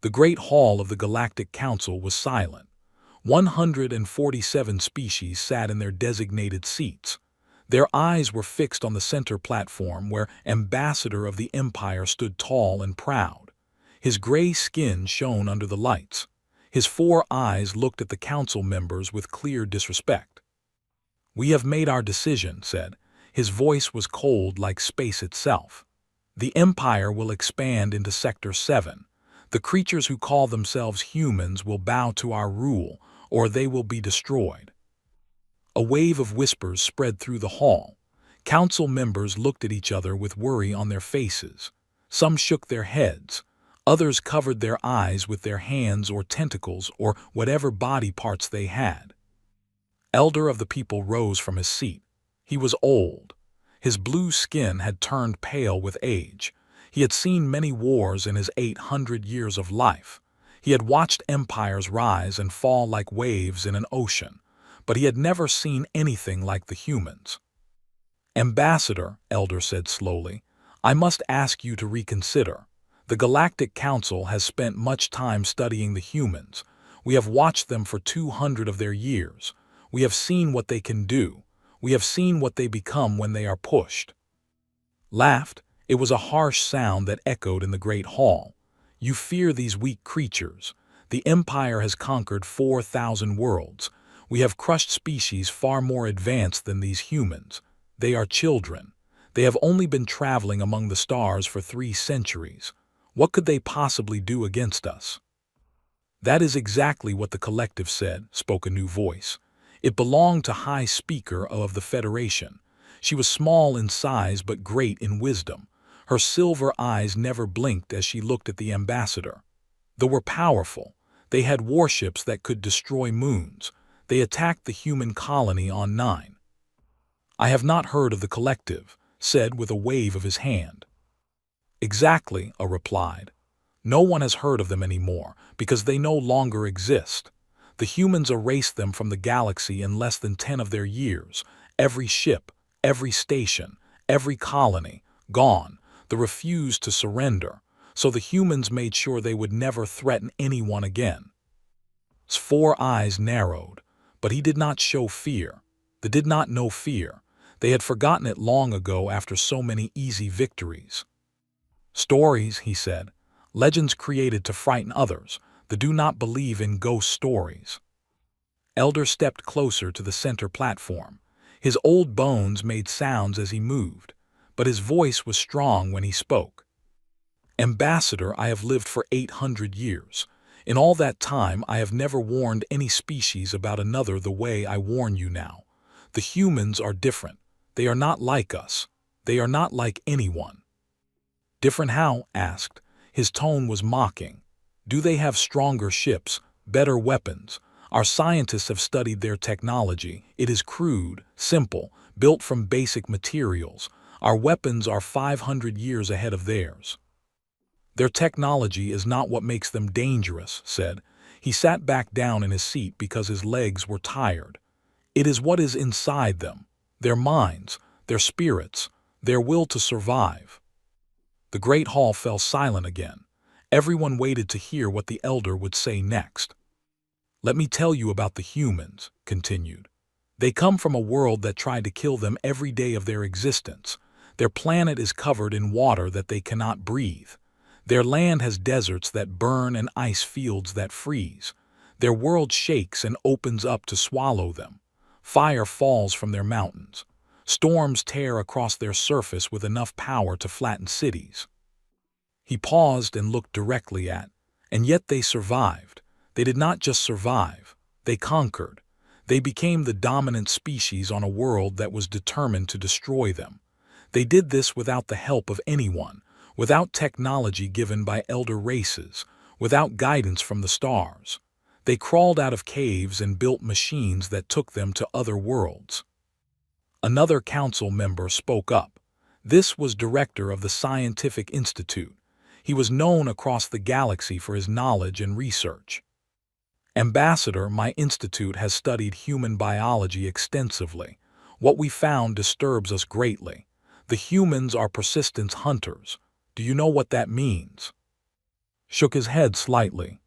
The Great Hall of the Galactic Council was silent. 147 species sat in their designated seats. Their eyes were fixed on the center platform where Ambassador of the Empire stood tall and proud. His gray skin shone under the lights. His 4 eyes looked at the council members with clear disrespect. "We have made our decision," said. His voice was cold like space itself. "The Empire will expand into Sector 7. The creatures who call themselves humans will bow to our rule, or they will be destroyed." A wave of whispers spread through the hall. Council members looked at each other with worry on their faces. Some shook their heads. Others covered their eyes with their hands or tentacles or whatever body parts they had. Elder of the people rose from his seat. He was old. His blue skin had turned pale with age. He had seen many wars in his 800 years of life. He had watched empires rise and fall like waves in an ocean, but he had never seen anything like the humans. "Ambassador," Elder said slowly, "I must ask you to reconsider. The Galactic Council has spent much time studying the humans. We have watched them for 200 of their years. We have seen what they can do. We have seen what they become when they are pushed." Laughed. It was a harsh sound that echoed in the great hall. "You fear these weak creatures. The Empire has conquered 4,000 worlds. We have crushed species far more advanced than these humans. They are children. They have only been traveling among the stars for 3 centuries. What could they possibly do against us?" "That is exactly what the collective said," spoke a new voice. It belonged to High Speaker of the Federation. She was small in size but great in wisdom. Her silver eyes never blinked as she looked at the ambassador. They were powerful. They had warships that could destroy moons. They attacked the human colony on 9. "I have not heard of the collective," said with a wave of his hand. "Exactly," A replied. "No one has heard of them anymore because they no longer exist. The humans erased them from the galaxy in less than 10 of their years. Every ship, every station, every colony, gone. They refused to surrender, so the humans made sure they would never threaten anyone again." His 4 eyes narrowed, but he did not show fear. They did not know fear. They had forgotten it long ago after so many easy victories. "Stories," he said. "Legends created to frighten others. They do not believe in ghost stories." Elder stepped closer to the center platform. His old bones made sounds as he moved, but his voice was strong when he spoke. "Ambassador, I have lived for 800 years. In all that time, I have never warned any species about another the way I warn you now. The humans are different. They are not like us. They are not like anyone." "Different how?" asked. His tone was mocking. "Do they have stronger ships, better weapons? Our scientists have studied their technology. It is crude, simple, built from basic materials. Our weapons are 500 years ahead of theirs." "Their technology is not what makes them dangerous," said. He sat back down in his seat because his legs were tired. "It is what is inside them, their minds, their spirits, their will to survive." The great hall fell silent again. Everyone waited to hear what the elder would say next. "Let me tell you about the humans," continued. "They come from a world that tried to kill them every day of their existence. Their planet is covered in water that they cannot breathe. Their land has deserts that burn and ice fields that freeze. Their world shakes and opens up to swallow them. Fire falls from their mountains. Storms tear across their surface with enough power to flatten cities." He paused and looked directly at, "And yet they survived. They did not just survive. They conquered. They became the dominant species on a world that was determined to destroy them. They did this without the help of anyone, without technology given by elder races, without guidance from the stars. They crawled out of caves and built machines that took them to other worlds." Another council member spoke up. This was director of the Scientific Institute. He was known across the galaxy for his knowledge and research. "Ambassador, my institute has studied human biology extensively. What we found disturbs us greatly. The humans are persistence hunters. Do you know what that means?" shook his head slightly.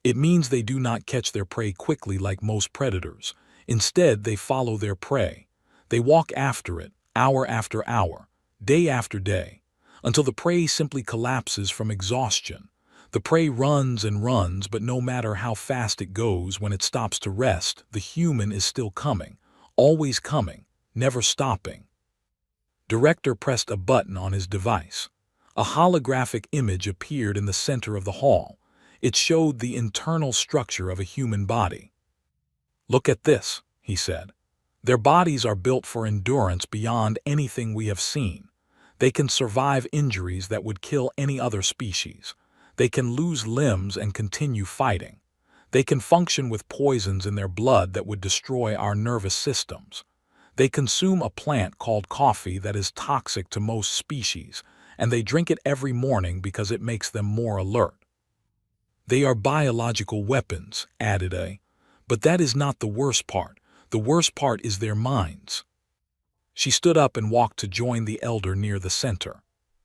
It means they do not catch their prey quickly like most predators. Instead, they follow their prey. They walk after it, hour after hour, day after day, until the prey simply collapses from exhaustion. The prey runs and runs, but no matter how fast it goes, when it stops to rest, the human is still coming, always coming, never stopping. Director pressed a button on his device. A holographic image appeared in the center of the hall. It showed the internal structure of a human body. "Look at this," he said. "Their bodies are built for endurance beyond anything we have seen. They can survive injuries that would kill any other species. They can lose limbs and continue fighting. They can function with poisons in their blood that would destroy our nervous systems. They consume a plant called coffee that is toxic to most species, and they drink it every morning because it makes them more alert. They are biological weapons," added A. "But that is not the worst part. The worst part is their minds." She stood up and walked to join the elder near the center.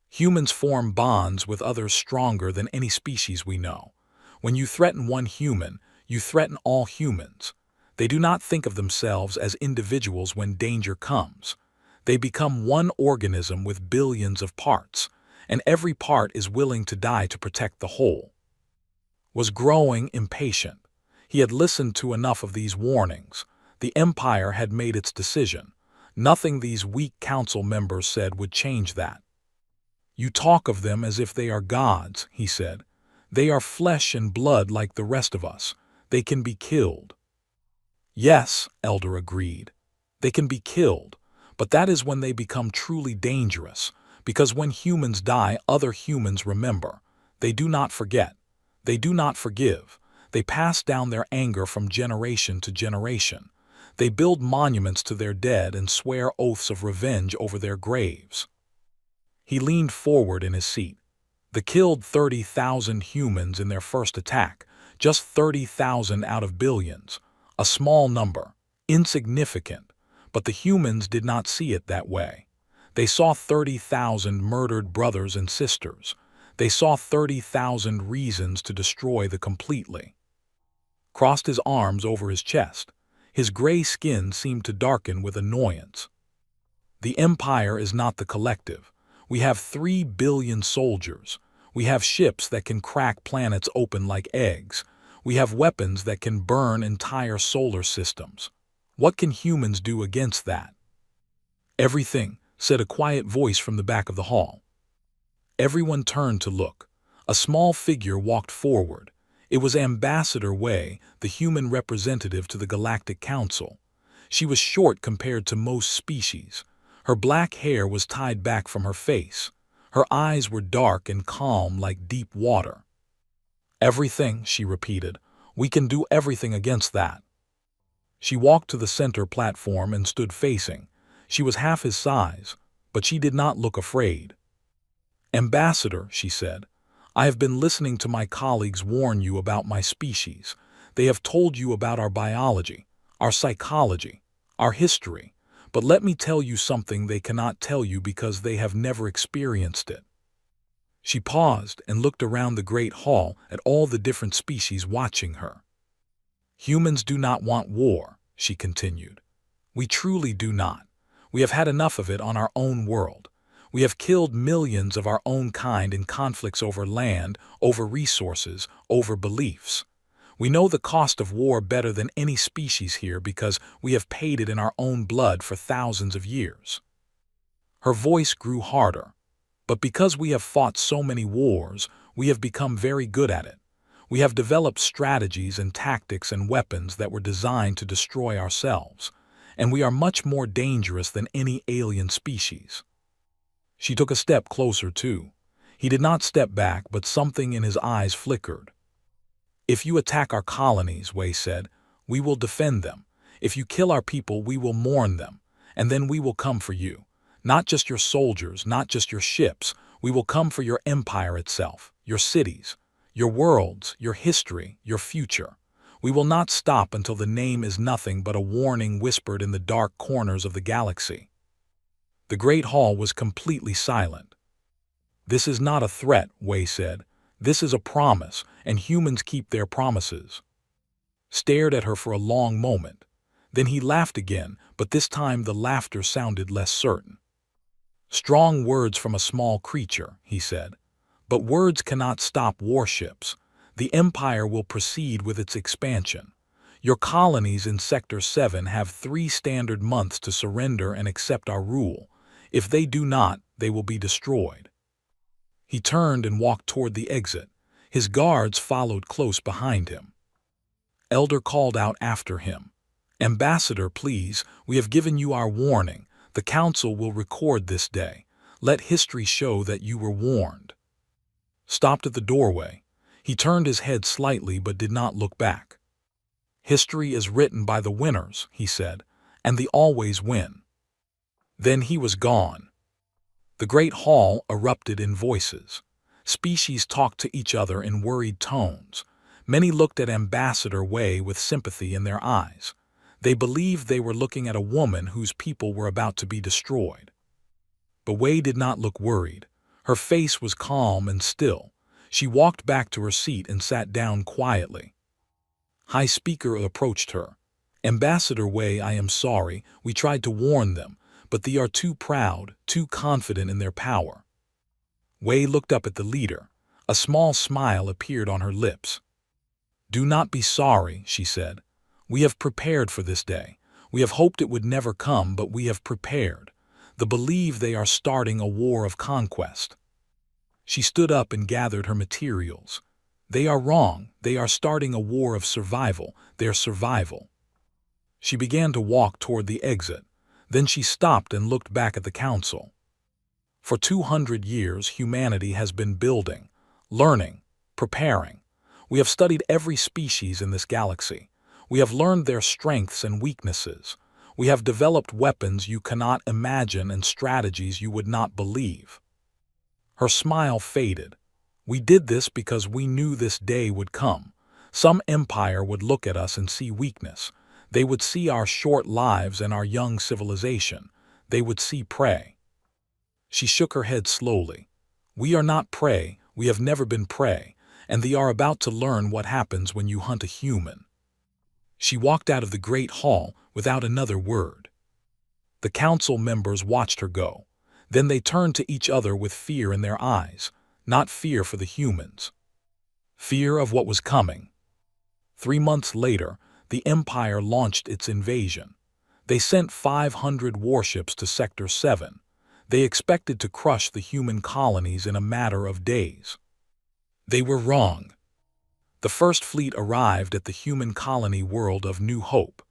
"Humans form bonds with others stronger than any species we know. When you threaten one human, you threaten all humans. They do not think of themselves as individuals when danger comes. They become one organism with billions of parts, and every part is willing to die to protect the whole." Was growing impatient. He had listened to enough of these warnings. The Empire had made its decision. Nothing these weak council members said would change that. "You talk of them as if they are gods," he said. "They are flesh and blood like the rest of us. They can be killed." "Yes," Elder agreed. "They can be killed, but that is when they become truly dangerous, because when humans die, other humans remember. They do not forget. They do not forgive. They pass down their anger from generation to generation. They build monuments to their dead and swear oaths of revenge over their graves." He leaned forward in his seat. "They killed 30,000 humans in their first attack, just 30,000 out of billions. A small number, insignificant, but the humans did not see it that way. They saw 30,000 murdered brothers and sisters. They saw 30,000 reasons to destroy them completely." Crossed his arms over his chest. His gray skin seemed to darken with annoyance. "The Empire is not the collective. We have 3 billion soldiers. We have ships that can crack planets open like eggs. We have weapons that can burn entire solar systems. What can humans do against that?" "Everything," said a quiet voice from the back of the hall. Everyone turned to look. A small figure walked forward. It was Ambassador Wei, the human representative to the Galactic Council. She was short compared to most species. Her black hair was tied back from her face. Her eyes were dark and calm like deep water. "Everything," she repeated. "We can do everything against that." She walked to the center platform and stood facing. She was half his size, but she did not look afraid. "Ambassador," she said, "I have been listening to my colleagues warn you about my species. They have told you about our biology, our psychology, our history. But let me tell you something they cannot tell you because they have never experienced it." She paused and looked around the great hall at all the different species watching her. "Humans do not want war," she continued. "We truly do not. We have had enough of it on our own world. We have killed millions of our own kind in conflicts over land, over resources, over beliefs. We know the cost of war better than any species here because we have paid it in our own blood for thousands of years." Her voice grew harder. "But because we have fought so many wars, we have become very good at it. We have developed strategies and tactics and weapons that were designed to destroy ourselves, and we are much more dangerous than any alien species." She took a step closer too. He did not step back, but something in his eyes flickered. "If you attack our colonies," Wei said, "we will defend them. If you kill our people, we will mourn them, and then we will come for you. Not just your soldiers, not just your ships. We will come for your empire itself, your cities, your worlds, your history, your future. We will not stop until the name is nothing but a warning whispered in the dark corners of the galaxy." The great hall was completely silent. "This is not a threat," Wei said. This is a promise, and humans keep their promises. Stared at her for a long moment. Then he laughed again, but this time the laughter sounded less certain. Strong words from a small creature, he said. But words cannot stop warships. The Empire will proceed with its expansion. Your colonies in Sector 7 have 3 standard months to surrender and accept our rule. If they do not, they will be destroyed. He turned and walked toward the exit. His guards followed close behind him. Elder called out after him. Ambassador, please, we have given you our warning. The council will record this day. Let history show that you were warned. Stopped at the doorway. He turned his head slightly but did not look back. History is written by the winners, he said, and they always win. Then he was gone. The great hall erupted in voices. Species talked to each other in worried tones. Many looked at Ambassador Wei with sympathy in their eyes. They believed they were looking at a woman whose people were about to be destroyed. But Wei did not look worried. Her face was calm and still. She walked back to her seat and sat down quietly. High Speaker approached her. Ambassador Wei, I am sorry, we tried to warn them, but they are too proud, too confident in their power. Wei looked up at the leader. A small smile appeared on her lips. Do not be sorry, she said. We have prepared for this day. We have hoped it would never come, but we have prepared. They believe they are starting a war of conquest. She stood up and gathered her materials. They are wrong. They are starting a war of survival, their survival. She began to walk toward the exit. Then she stopped and looked back at the council. For 200 years, humanity has been building, learning, preparing. We have studied every species in this galaxy. We have learned their strengths and weaknesses. We have developed weapons you cannot imagine and strategies you would not believe. Her smile faded. We did this because we knew this day would come. Some empire would look at us and see weakness. They would see our short lives and our young civilization. They would see prey. She shook her head slowly. We are not prey. We have never been prey. And they are about to learn what happens when you hunt a human. She walked out of the great hall without another word. The council members watched her go. Then they turned to each other with fear in their eyes, not fear for the humans. Fear of what was coming. 3 months later, the Empire launched its invasion. They sent 500 warships to Sector 7. They expected to crush the human colonies in a matter of days. They were wrong. The first fleet arrived at the human colony world of New Hope.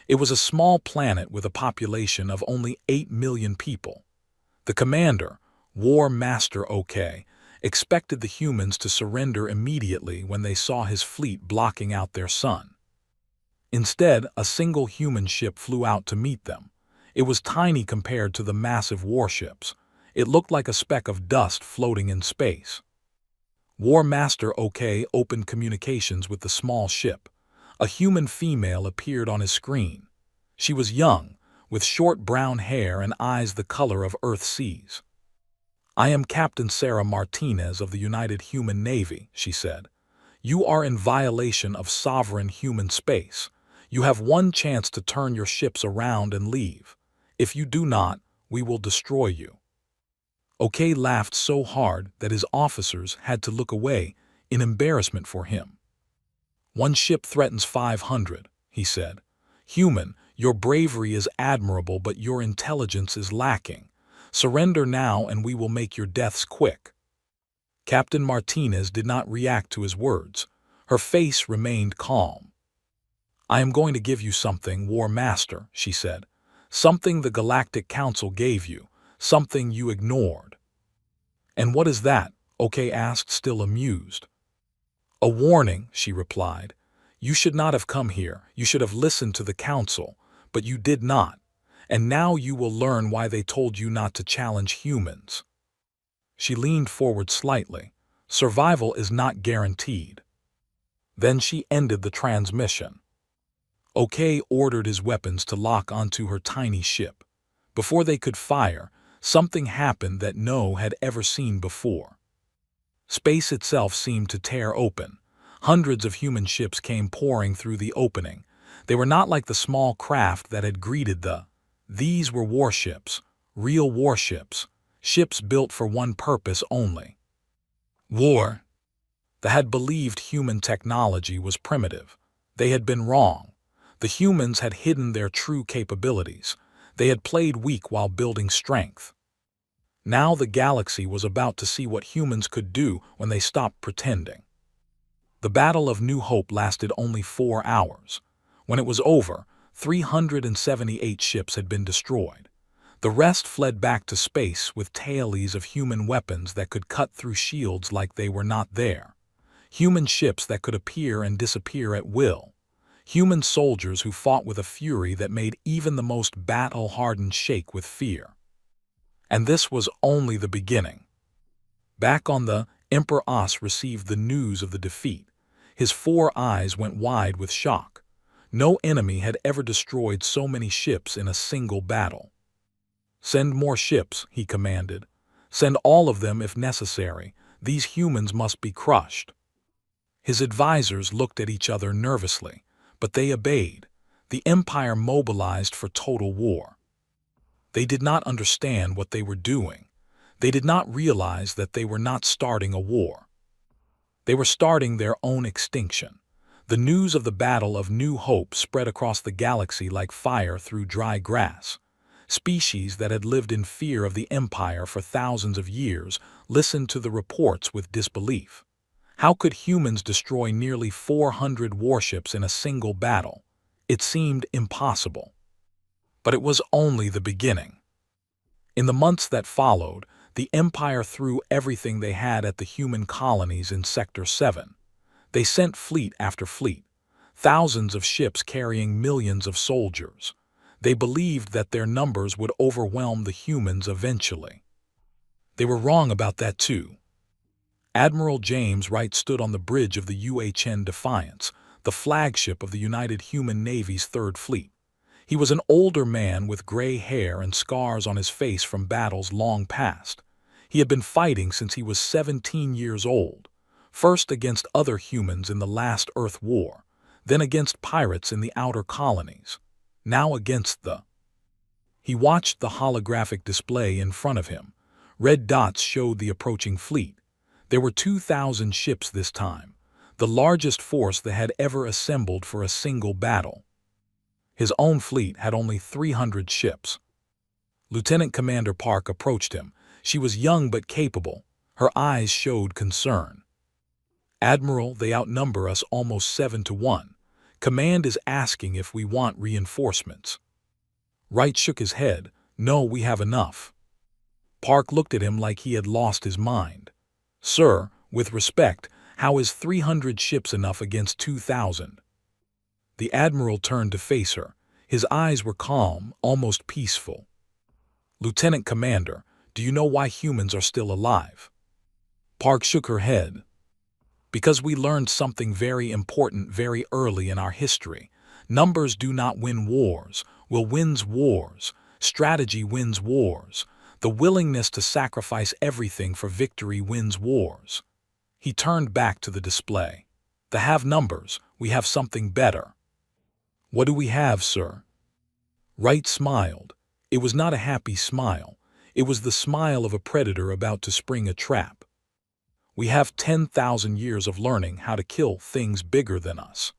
It was a small planet with a population of only 8 million people. The commander, War Master OK, expected the humans to surrender immediately when they saw his fleet blocking out their sun. Instead, a single human ship flew out to meet them. It was tiny compared to the massive warships. It looked like a speck of dust floating in space. War Master OK opened communications with the small ship. A human female appeared on his screen. She was young, with short brown hair and eyes the color of Earth's seas. I am Captain Sarah Martinez of the United Human Navy, she said. You are in violation of sovereign human space. You have one chance to turn your ships around and leave. If you do not, we will destroy you. OK laughed so hard that his officers had to look away in embarrassment for him. One ship threatens 500, he said. Human, your bravery is admirable, but your intelligence is lacking. Surrender now and we will make your deaths quick. Captain Martinez did not react to his words. Her face remained calm. I am going to give you something, War Master, she said. Something the Galactic Council gave you. Something you ignored. And what is that? OK asked, still amused. A warning, she replied. You should not have come here. You should have listened to the council, but you did not. And now you will learn why they told you not to challenge humans. She leaned forward slightly. Survival is not guaranteed. Then she ended the transmission. OK ordered his weapons to lock onto her tiny ship. Before they could fire, something happened that no had ever seen before. Space itself seemed to tear open. Hundreds of human ships came pouring through the opening. They were not like the small craft that had greeted These were warships, real warships, ships built for one purpose only: war. They had believed human technology was primitive. They had been wrong. The humans had hidden their true capabilities. They had played weak while building strength. Now the galaxy was about to see what humans could do when they stopped pretending. The Battle of New Hope lasted only 4 hours. When it was over, 378 ships had been destroyed. The rest fled back to space with tailies of human weapons that could cut through shields like they were not there. Human ships that could appear and disappear at will. Human soldiers who fought with a fury that made even the most battle-hardened shake with fear. And this was only the beginning. Back on the Emperor Os received the news of the defeat. His 4 eyes went wide with shock. No enemy had ever destroyed so many ships in a single battle. "Send more ships," he commanded. "Send all of them if necessary. These humans must be crushed." His advisors looked at each other nervously, but they obeyed. The Empire mobilized for total war. They did not understand what they were doing. They did not realize that they were not starting a war. They were starting their own extinction. The news of the Battle of New Hope spread across the galaxy like fire through dry grass. Species that had lived in fear of the Empire for thousands of years listened to the reports with disbelief. How could humans destroy nearly 400 warships in a single battle? It seemed impossible. But it was only the beginning. In the months that followed, the Empire threw everything they had at the human colonies in Sector 7. They sent fleet after fleet, thousands of ships carrying millions of soldiers. They believed that their numbers would overwhelm the humans eventually. They were wrong about that too. Admiral James Wright stood on the bridge of the UHN Defiance, the flagship of the United Human Navy's Third Fleet. He was an older man with gray hair and scars on his face from battles long past. He had been fighting since he was 17 years old, first against other humans in the last Earth War, then against pirates in the outer colonies, now against He watched the holographic display in front of him. Red dots showed the approaching fleet. There were 2,000 ships this time, the largest force that had ever assembled for a single battle. His own fleet had only 300 ships. Lieutenant Commander Park approached him. She was young but capable. Her eyes showed concern. "Admiral, they outnumber us almost 7-1. Command is asking if we want reinforcements." Wright shook his head. "No, we have enough." Park looked at him like he had lost his mind. "Sir, with respect, how is 300 ships enough against 2,000? The Admiral turned to face her. His eyes were calm, almost peaceful. "Lieutenant Commander, do you know why humans are still alive?" Park shook her head. "Because we learned something very important very early in our history. Numbers do not win wars. Will wins wars. Strategy wins wars. The willingness to sacrifice everything for victory wins wars." He turned back to the display. "They have numbers. We have something better." "What do we have, sir?" Wright smiled. It was not a happy smile. It was the smile of a predator about to spring a trap. "We have 10,000 years of learning how to kill things bigger than us."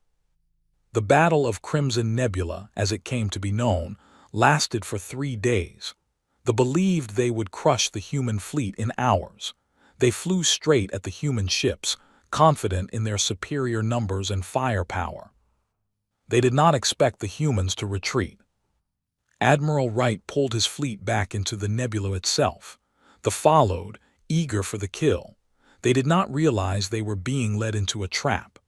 The Battle of Crimson Nebula, as it came to be known, lasted for 3 days. They believed they would crush the human fleet in hours. They flew straight at the human ships, confident in their superior numbers and firepower. They did not expect the humans to retreat. Admiral Wright pulled his fleet back into the nebula itself. They followed, eager for the kill. They did not realize they were being led into a trap.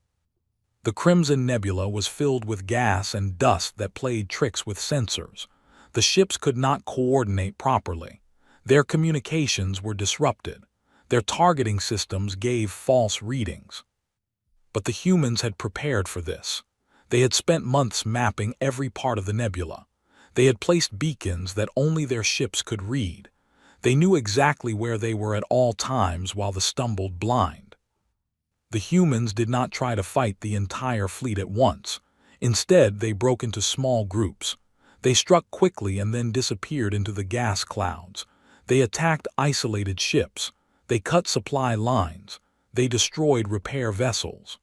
The Crimson Nebula was filled with gas and dust that played tricks with sensors. The ships could not coordinate properly. Their communications were disrupted. Their targeting systems gave false readings. But the humans had prepared for this. They had spent months mapping every part of the nebula. They had placed beacons that only their ships could read. They knew exactly where they were at all times while the stumbled blind. The humans did not try to fight the entire fleet at once. Instead, they broke into small groups. They struck quickly and then disappeared into the gas clouds. They attacked isolated ships. They cut supply lines. They destroyed repair vessels.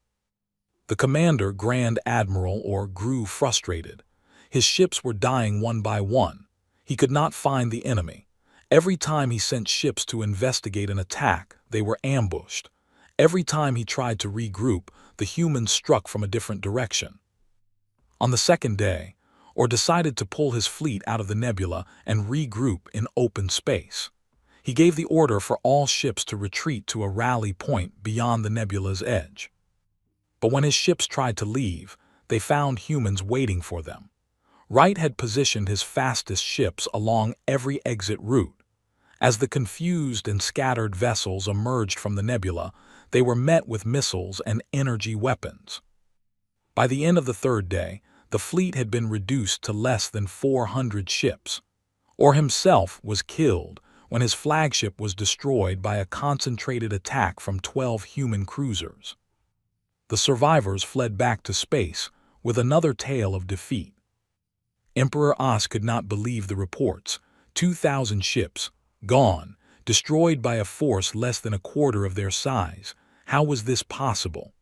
The commander, Grand Admiral, grew frustrated. His ships were dying one by one. He could not find the enemy. Every time he sent ships to investigate an attack, they were ambushed. Every time he tried to regroup, the humans struck from a different direction. On the second day, Orr decided to pull his fleet out of the nebula and regroup in open space. He gave the order for all ships to retreat to a rally point beyond the nebula's edge. But when his ships tried to leave, they found humans waiting for them. Wright had positioned his fastest ships along every exit route. As the confused and scattered vessels emerged from the nebula, they were met with missiles and energy weapons. By the end of the third day, the fleet had been reduced to less than 400 ships. Orr himself was killed when his flagship was destroyed by a concentrated attack from 12 human cruisers. The survivors fled back to space with another tale of defeat. Emperor Os could not believe the reports. 2,000 ships, gone, destroyed by a force less than a quarter of their size. How was this possible?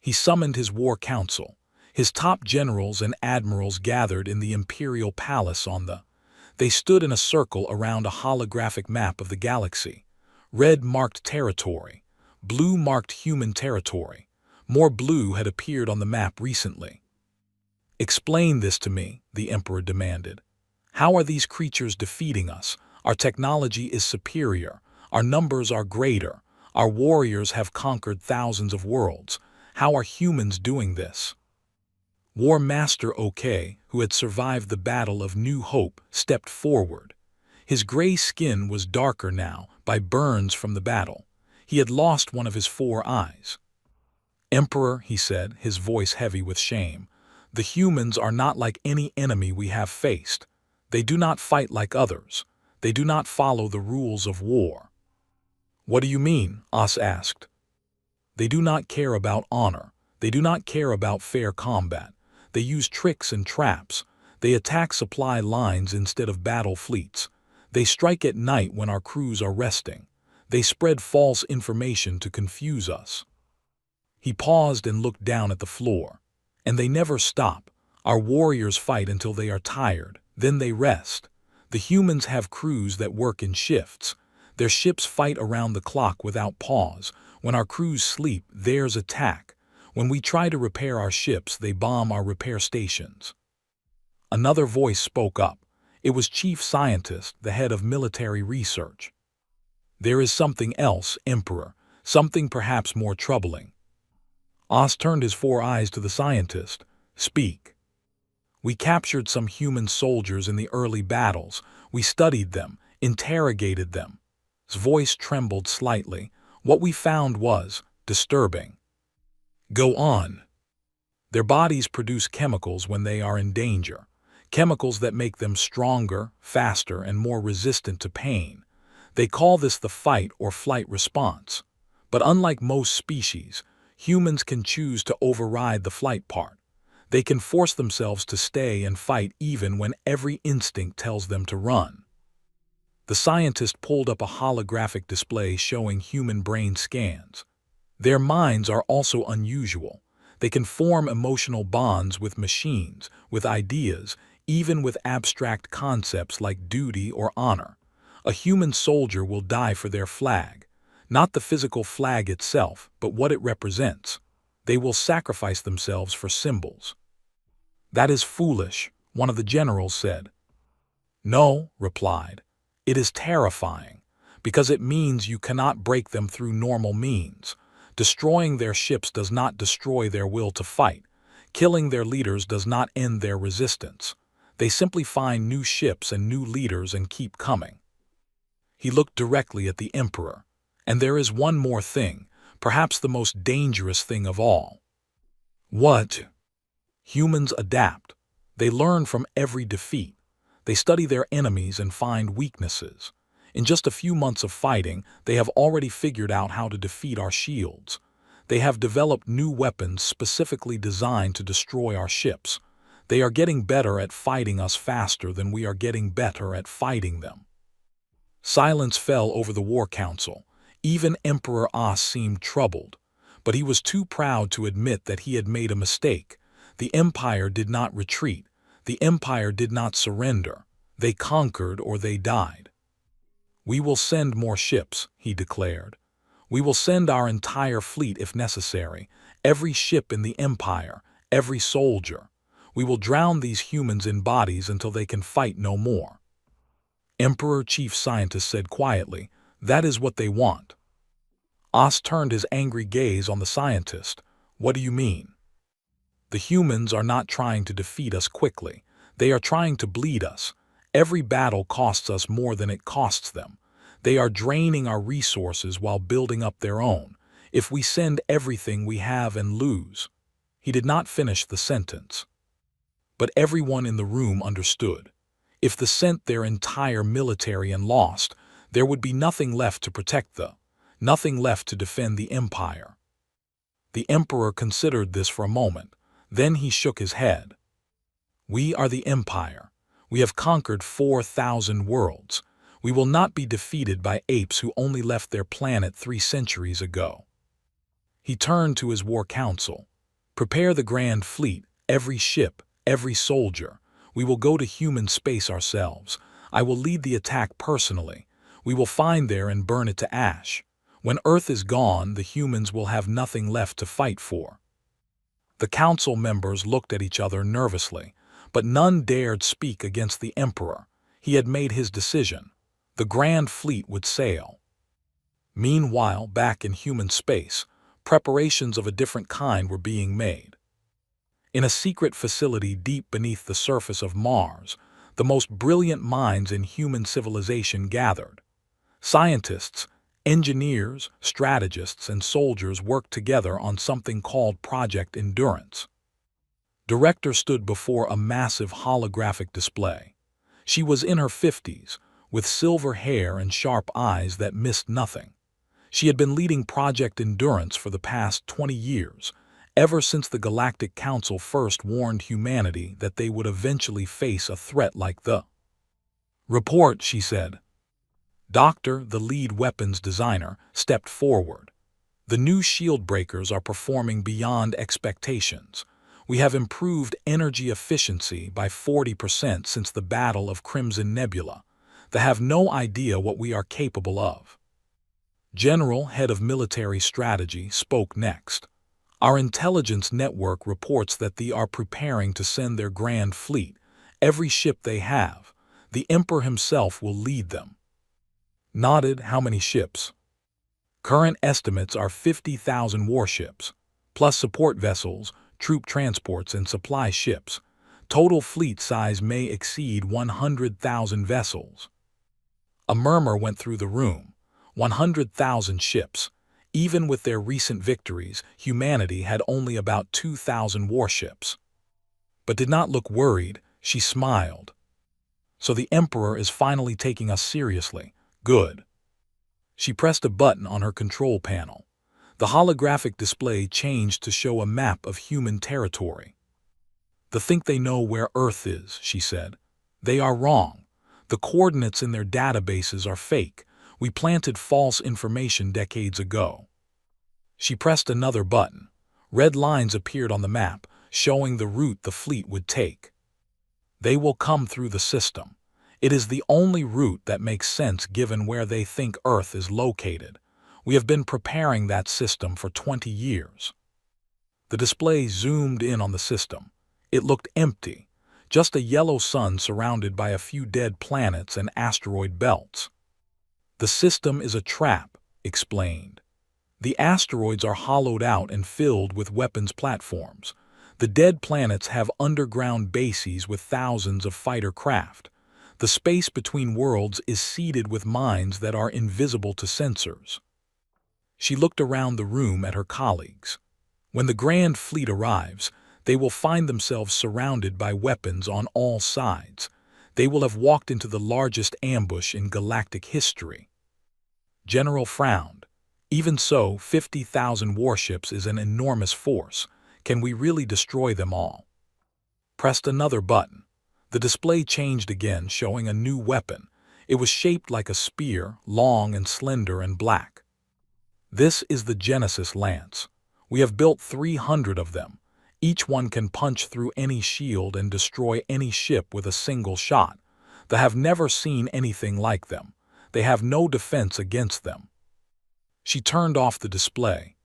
He summoned his war council. His top generals and admirals gathered in the imperial palace They stood in a circle around a holographic map of the galaxy. Red marked territory. Blue marked human territory. More blue had appeared on the map recently. "Explain this to me," the Emperor demanded. "How are these creatures defeating us? Our technology is superior. Our numbers are greater. Our warriors have conquered thousands of worlds. How are humans doing this?" War Master OK, who had survived the Battle of New Hope, stepped forward. His gray skin was darker now by burns from the battle. He had lost one of his 4 eyes. "Emperor," he said, his voice heavy with shame, "the humans are not like any enemy we have faced. They do not fight like others. They do not follow the rules of war." "What do you mean?" Os asked. "They do not care about honor. They do not care about fair combat. They use tricks and traps. They attack supply lines instead of battle fleets. They strike at night when our crews are resting. They spread false information to confuse us." He paused and looked down at the floor. "And they never stop. Our warriors fight until they are tired. Then they rest. The humans have crews that work in shifts. Their ships fight around the clock without pause. When our crews sleep, theirs attack. When we try to repair our ships, they bomb our repair stations." Another voice spoke up. It was Chief Scientist, the head of military research. "There is something else, Emperor. Something perhaps more troubling." Os turned his 4 eyes to the scientist. "Speak." "We captured some human soldiers in the early battles. We studied them, interrogated them." His voice trembled slightly. "What we found was disturbing." "Go on." "Their bodies produce chemicals when they are in danger. Chemicals that make them stronger, faster, and more resistant to pain. They call this the fight or flight response. But unlike most species, humans can choose to override the flight part. They can force themselves to stay and fight even when every instinct tells them to run." The scientist pulled up a holographic display showing human brain scans. "Their minds are also unusual. They can form emotional bonds with machines, with ideas, even with abstract concepts like duty or honor. A human soldier will die for their flag. Not the physical flag itself, but what it represents. They will sacrifice themselves for symbols." "That is foolish," one of the generals said. "No," replied. "It is terrifying, because it means you cannot break them through normal means. Destroying their ships does not destroy their will to fight. Killing their leaders does not end their resistance. They simply find new ships and new leaders and keep coming." He looked directly at the Emperor. "And there is one more thing, perhaps the most dangerous thing of all." "What?" "Humans adapt. They learn from every defeat. They study their enemies and find weaknesses. In just a few months of fighting, they have already figured out how to defeat our shields. They have developed new weapons specifically designed to destroy our ships. They are getting better at fighting us faster than we are getting better at fighting them. Silence fell over the War Council. Even Emperor As seemed troubled, but he was too proud to admit that he had made a mistake. The Empire did not retreat. The Empire did not surrender. They conquered or they died. "We will send more ships," he declared. "We will send our entire fleet if necessary, every ship in the Empire, every soldier. We will drown these humans in bodies until they can fight no more." Emperor Chief Scientist said quietly, "That is what they want." As turned his angry gaze on the scientist. "What do you mean?" "The humans are not trying to defeat us quickly. They are trying to bleed us. Every battle costs us more than it costs them. They are draining our resources while building up their own. If we send everything we have and lose—" He did not finish the sentence. But everyone in the room understood. If they sent their entire military and lost, there would be nothing left to protect nothing left to defend the Empire. The Emperor considered this for a moment. Then he shook his head. "We are the Empire. We have conquered 4,000 worlds. We will not be defeated by apes who only left their planet 3 centuries ago." He turned to his War Council. "Prepare the Grand Fleet, every ship, every soldier. We will go to human space ourselves. I will lead the attack personally. We will find there and burn it to ash. When Earth is gone, the humans will have nothing left to fight for." The council members looked at each other nervously, but none dared speak against the Emperor. He had made his decision. The Grand Fleet would sail. Meanwhile, back in human space, preparations of a different kind were being made. In a secret facility deep beneath the surface of Mars, the most brilliant minds in human civilization gathered. Scientists, engineers, strategists, and soldiers worked together on something called Project Endurance. Director stood before a massive holographic display. She was in her 50s, with silver hair and sharp eyes that missed nothing. She had been leading Project Endurance for the past 20 years, ever since the Galactic Council first warned humanity that they would eventually face a threat like the "Report," she said. Doctor, the lead weapons designer, stepped forward. "The new shield breakers are performing beyond expectations. We have improved energy efficiency by 40% since the Battle of Crimson Nebula. They have no idea what we are capable of." General, head of military strategy, spoke next. "Our intelligence network reports that they are preparing to send their Grand Fleet, every ship they have. The Emperor himself will lead them." Nodded. "How many ships?" "Current estimates are 50,000 warships, plus support vessels, troop transports, and supply ships. Total fleet size may exceed 100,000 vessels." A murmur went through the room. 100,000 ships. Even with their recent victories, humanity had only about 2,000 warships. But did not look worried. She smiled. "So the Emperor is finally taking us seriously. Good." She pressed a button on her control panel. The holographic display changed to show a map of human territory. "They think they know where Earth is," she said. "They are wrong. The coordinates in their databases are fake. We planted false information decades ago." She pressed another button. Red lines appeared on the map, showing the route the fleet would take. "They will come through the system. It is the only route that makes sense given where they think Earth is located. We have been preparing that system for 20 years. The display zoomed in on the system. It looked empty, just a yellow sun surrounded by a few dead planets and asteroid belts. "The system is a trap," explained. "The asteroids are hollowed out and filled with weapons platforms. The dead planets have underground bases with thousands of fighter craft. The space between worlds is seeded with mines that are invisible to sensors." She looked around the room at her colleagues. "When the Grand Fleet arrives, they will find themselves surrounded by weapons on all sides. They will have walked into the largest ambush in galactic history. General frowned. Even so, 50,000 warships is an enormous force. Can we really destroy them all? Pressed another button. The display changed again, showing a new weapon. It was shaped like a spear, long and slender and black. This is the Genesis Lance. We have built 300 of them. Each one can punch through any shield and destroy any ship with a single shot. They have never seen anything like them. They have no defense against them. She turned off the display.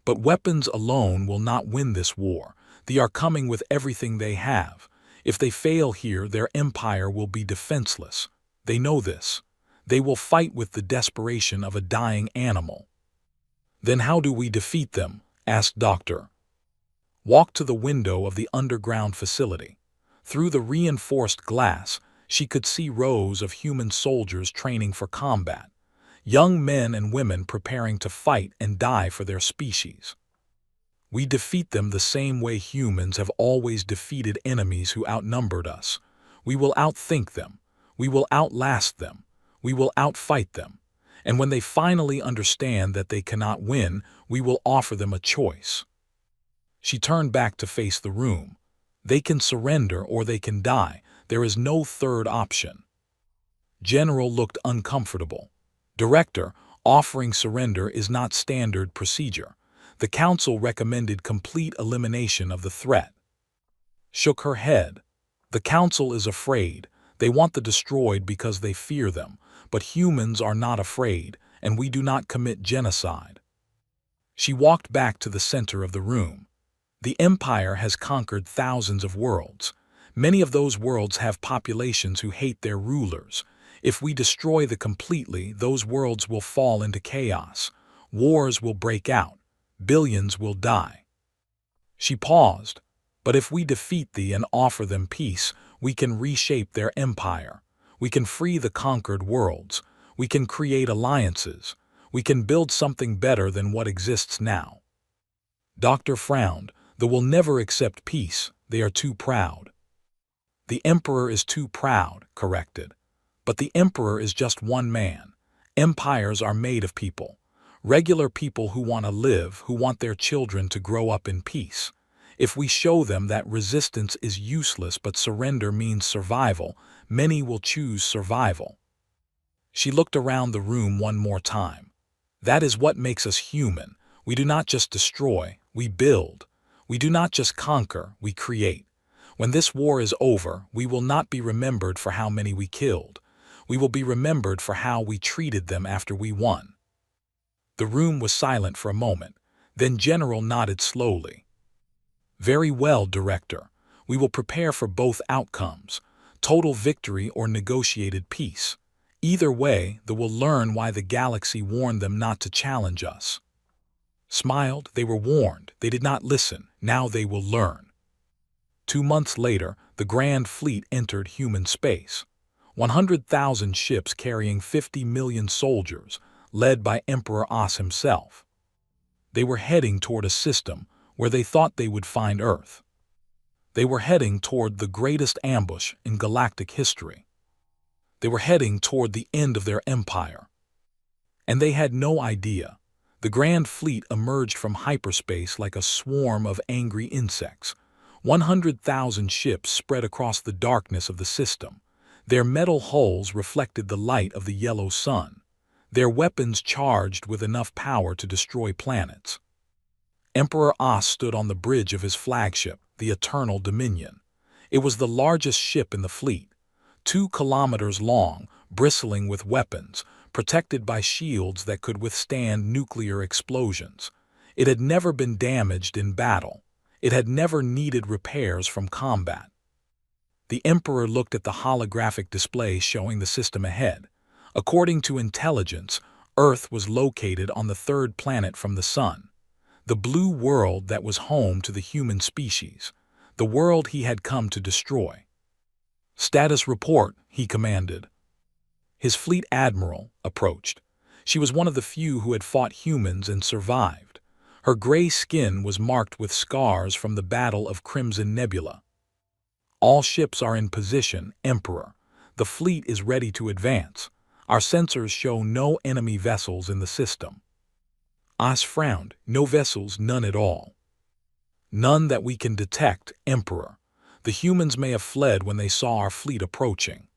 But weapons alone will not win this war. They are coming with everything they have. If they fail here, their empire will be defenseless. They know this. They will fight with the desperation of a dying animal. Then how do we defeat them? Asked Doctor. Walk to the window of the underground facility. Through the reinforced glass, she could see rows of human soldiers training for combat. Young men and women preparing to fight and die for their species. We defeat them the same way humans have always defeated enemies who outnumbered us. We will outthink them. We will outlast them. We will outfight them. And when they finally understand that they cannot win, we will offer them a choice. She turned back to face the room. They can surrender or they can die. There is no third option. General looked uncomfortable. Director, offering surrender is not standard procedure. The council recommended complete elimination of the threat. Shook her head. The council is afraid. They want the destroyed because they fear them. But humans are not afraid, and we do not commit genocide. She walked back to the center of the room. The Empire has conquered thousands of worlds. Many of those worlds have populations who hate their rulers. If we destroy them completely, those worlds will fall into chaos. Wars will break out. Billions will die. She paused. But if we defeat thee and offer them peace, we can reshape their empire. We can free the conquered worlds. We can create alliances. We can build something better than what exists now. Doctor frowned. They will never accept peace. They are too proud. The Emperor is too proud, corrected. But the Emperor is just one man. Empires are made of people. Regular people who want to live, who want their children to grow up in peace. If we show them that resistance is useless but surrender means survival, many will choose survival. She looked around the room one more time. That is what makes us human. We do not just destroy, we build. We do not just conquer, we create. When this war is over, we will not be remembered for how many we killed. We will be remembered for how we treated them after we won. The room was silent for a moment. Then General nodded slowly. Very well, Director. We will prepare for both outcomes, total victory or negotiated peace. Either way, they will learn why the galaxy warned them not to challenge us. Smiled, they were warned. They did not listen. Now they will learn. 2 months later, the Grand Fleet entered human space. 100,000 ships carrying 50 million soldiers, led by Emperor Os himself. They were heading toward a system where they thought they would find Earth. They were heading toward the greatest ambush in galactic history. They were heading toward the end of their empire. And they had no idea. The Grand Fleet emerged from hyperspace like a swarm of angry insects. 100,000 ships spread across the darkness of the system. Their metal hulls reflected the light of the yellow sun. Their weapons charged with enough power to destroy planets. Emperor Os stood on the bridge of his flagship, the Eternal Dominion. It was the largest ship in the fleet, 2 kilometers long, bristling with weapons, protected by shields that could withstand nuclear explosions. It had never been damaged in battle. It had never needed repairs from combat. The Emperor looked at the holographic display showing the system ahead. According to intelligence, Earth was located on the 3rd planet from the Sun. The blue world that was home to the human species. The world he had come to destroy. Status report, he commanded. His fleet admiral approached. She was one of the few who had fought humans and survived. Her gray skin was marked with scars from the Battle of Crimson Nebula. All ships are in position, Emperor. The fleet is ready to advance. Our sensors show no enemy vessels in the system. As frowned. No vessels, none at all. None that we can detect, Emperor. The humans may have fled when they saw our fleet approaching.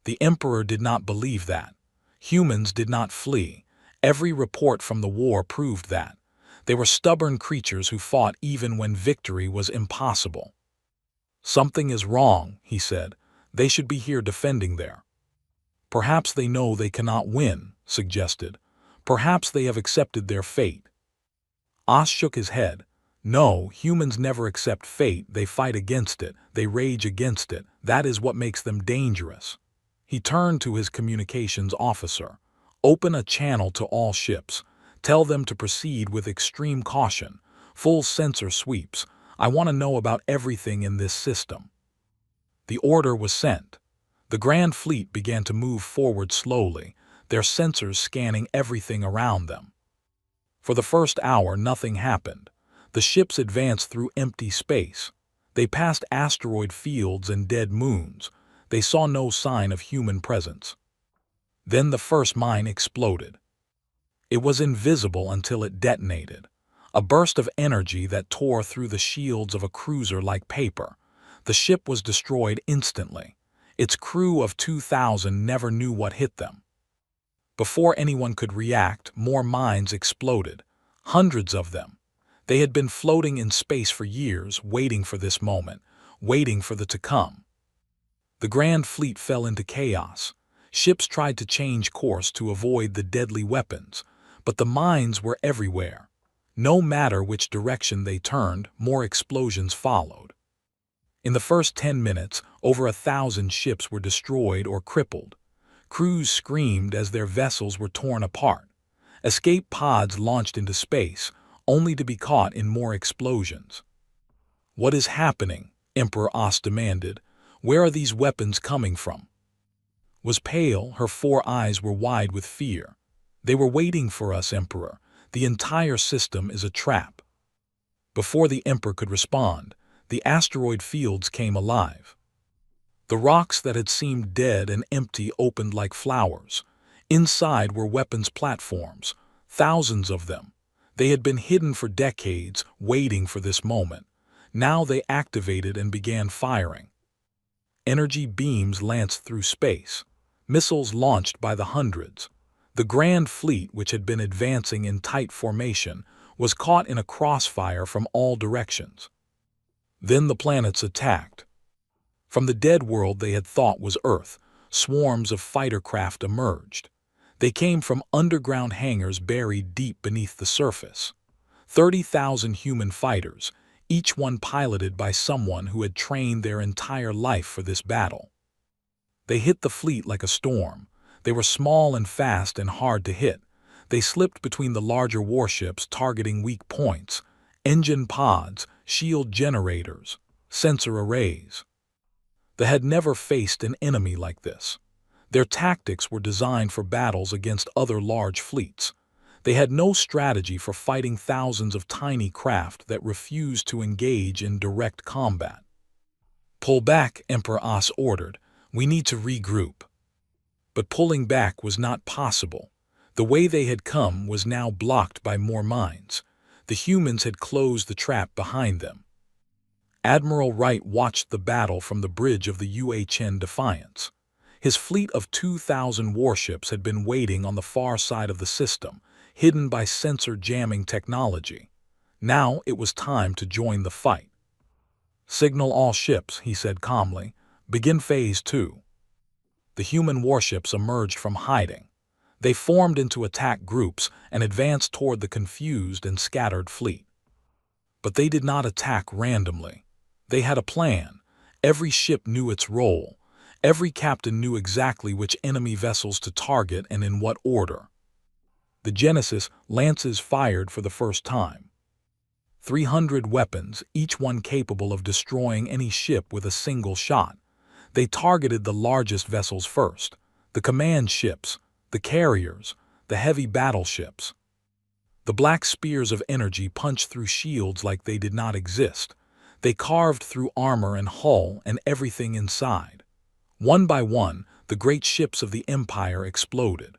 The Emperor did not believe that. Humans did not flee. Every report from the war proved that. They were stubborn creatures who fought even when victory was impossible. Something is wrong, he said. They should be here defending there. Perhaps they know they cannot win, suggested. Perhaps they have accepted their fate. As shook his head. No, humans never accept fate. They fight against it. They rage against it. That is what makes them dangerous. He turned to his communications officer. Open a channel to all ships. Tell them to proceed with extreme caution. Full sensor sweeps. I want to know about everything in this system. The order was sent. The Grand Fleet began to move forward slowly, their sensors scanning everything around them. For the first hour, nothing happened. The ships advanced through empty space. They passed asteroid fields and dead moons. They saw no sign of human presence. Then the first mine exploded. It was invisible until it detonated. A burst of energy that tore through the shields of a cruiser like paper. The ship was destroyed instantly. Its crew of 2,000 never knew what hit them. Before anyone could react, more mines exploded. Hundreds of them. They had been floating in space for years, waiting for this moment, waiting for the to come. The Grand Fleet fell into chaos. Ships tried to change course to avoid the deadly weapons, but the mines were everywhere. No matter which direction they turned, more explosions followed. In the first 10 minutes, over 1,000 ships were destroyed or crippled. Crews screamed as their vessels were torn apart. Escape pods launched into space, only to be caught in more explosions. What is happening? Emperor As demanded. Where are these weapons coming from? Was pale, her 4 eyes were wide with fear. They were waiting for us, Emperor. The entire system is a trap. Before the Emperor could respond, the asteroid fields came alive. The rocks that had seemed dead and empty opened like flowers. Inside were weapons platforms, thousands of them. They had been hidden for decades, waiting for this moment. Now they activated and began firing. Energy beams lanced through space. Missiles launched by the hundreds. The Grand Fleet, which had been advancing in tight formation, was caught in a crossfire from all directions. Then the planets attacked. From the dead world they had thought was Earth, swarms of fighter craft emerged. They came from underground hangars buried deep beneath the surface. 30,000 human fighters, each one piloted by someone who had trained their entire life for this battle. They hit the fleet like a storm. They were small and fast and hard to hit. They slipped between the larger warships, targeting weak points, engine pods, shield generators, sensor arrays. They had never faced an enemy like this. Their tactics were designed for battles against other large fleets. They had no strategy for fighting thousands of tiny craft that refused to engage in direct combat. Pull back, Emperor As ordered. We need to regroup. But pulling back was not possible. The way they had come was now blocked by more mines. The humans had closed the trap behind them. Admiral Wright watched the battle from the bridge of the UHN Defiance. His fleet of 2,000 warships had been waiting on the far side of the system, hidden by sensor jamming technology. Now it was time to join the fight. Signal all ships, he said calmly. Begin Phase 2. The human warships emerged from hiding. They formed into attack groups and advanced toward the confused and scattered fleet. But they did not attack randomly. They had a plan. Every ship knew its role. Every captain knew exactly which enemy vessels to target and in what order. The Genesis lances fired for the first time. 300 weapons, each one capable of destroying any ship with a single shot. They targeted the largest vessels first, the command ships, the carriers, the heavy battleships. The black spears of energy punched through shields like they did not exist. They carved through armor and hull and everything inside. One by one, the great ships of the Empire exploded.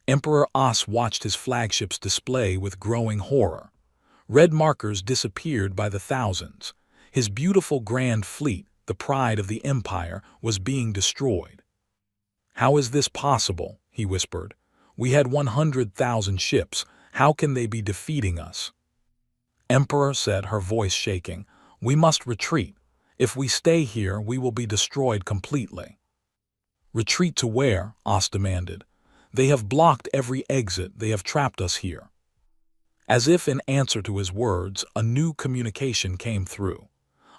Emperor As watched his flagships display with growing horror. Red markers disappeared by the thousands. His beautiful grand fleet, the pride of the Empire, was being destroyed. "How is this possible?" he whispered. "We had 100,000 ships. How can they be defeating us?" "Emperor," said, her voice shaking, "we must retreat. If we stay here, we will be destroyed completely." "Retreat to where?" As demanded. "They have blocked every exit. They have trapped us here." As if in answer to his words, a new communication came through.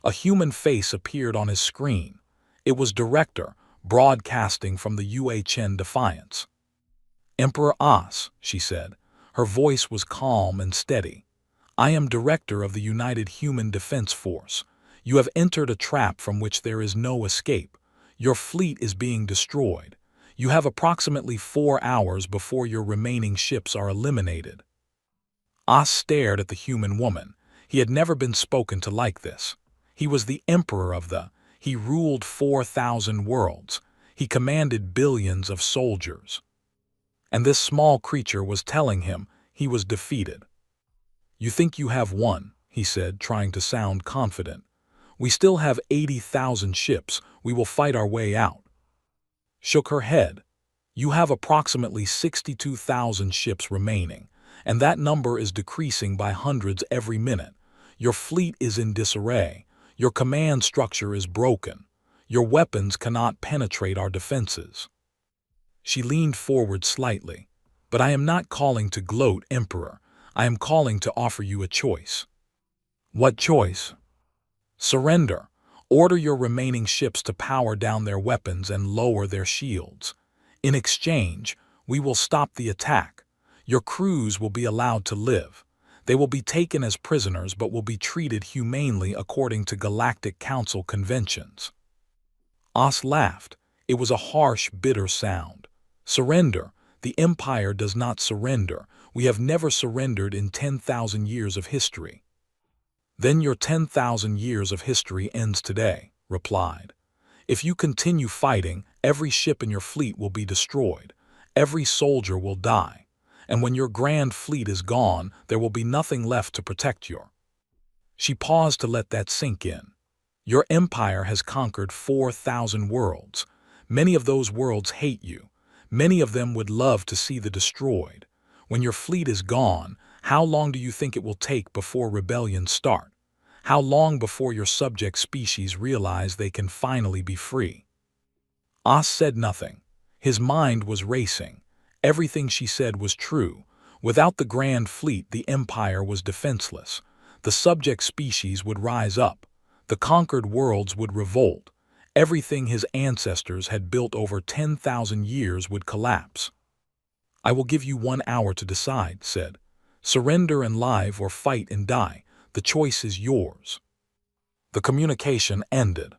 A human face appeared on his screen. It was Director, broadcasting from the UHN Defiance. "Emperor As," she said. Her voice was calm and steady. "I am Director of the United Human Defense Force. You have entered a trap from which there is no escape. Your fleet is being destroyed. You have approximately 4 hours before your remaining ships are eliminated." As stared at the human woman. He had never been spoken to like this. He was the emperor of he ruled 4,000 worlds. He commanded billions of soldiers. And this small creature was telling him he was defeated. "You think you have won," he said, trying to sound confident. "We still have 80,000 ships. We will fight our way out." Shook her head. "You have approximately 62,000 ships remaining, and that number is decreasing by hundreds every minute. Your fleet is in disarray. Your command structure is broken. Your weapons cannot penetrate our defenses." She leaned forward slightly. "But I am not calling to gloat, Emperor. I am calling to offer you a choice." "What choice?" "Surrender. Order your remaining ships to power down their weapons and lower their shields. In exchange, we will stop the attack. Your crews will be allowed to live. They will be taken as prisoners but will be treated humanely according to Galactic Council conventions." As laughed. It was a harsh, bitter sound. "Surrender. The Empire does not surrender. We have never surrendered in 10,000 years of history." "Then your 10,000 years of history ends today," replied. "If you continue fighting, every ship in your fleet will be destroyed. Every soldier will die. And when your grand fleet is gone, there will be nothing left to protect your—" She paused to let that sink in. "Your empire has conquered 4,000 worlds. Many of those worlds hate you. Many of them would love to see the destroyed. When your fleet is gone, how long do you think it will take before rebellions start? How long before your subject species realize they can finally be free?" As said nothing. His mind was racing. Everything she said was true. Without the grand fleet, the empire was defenseless. The subject species would rise up. The conquered worlds would revolt. Everything his ancestors had built over 10,000 years would collapse. "I will give you 1 hour to decide," said. "Surrender and live or fight and die. The choice is yours." The communication ended.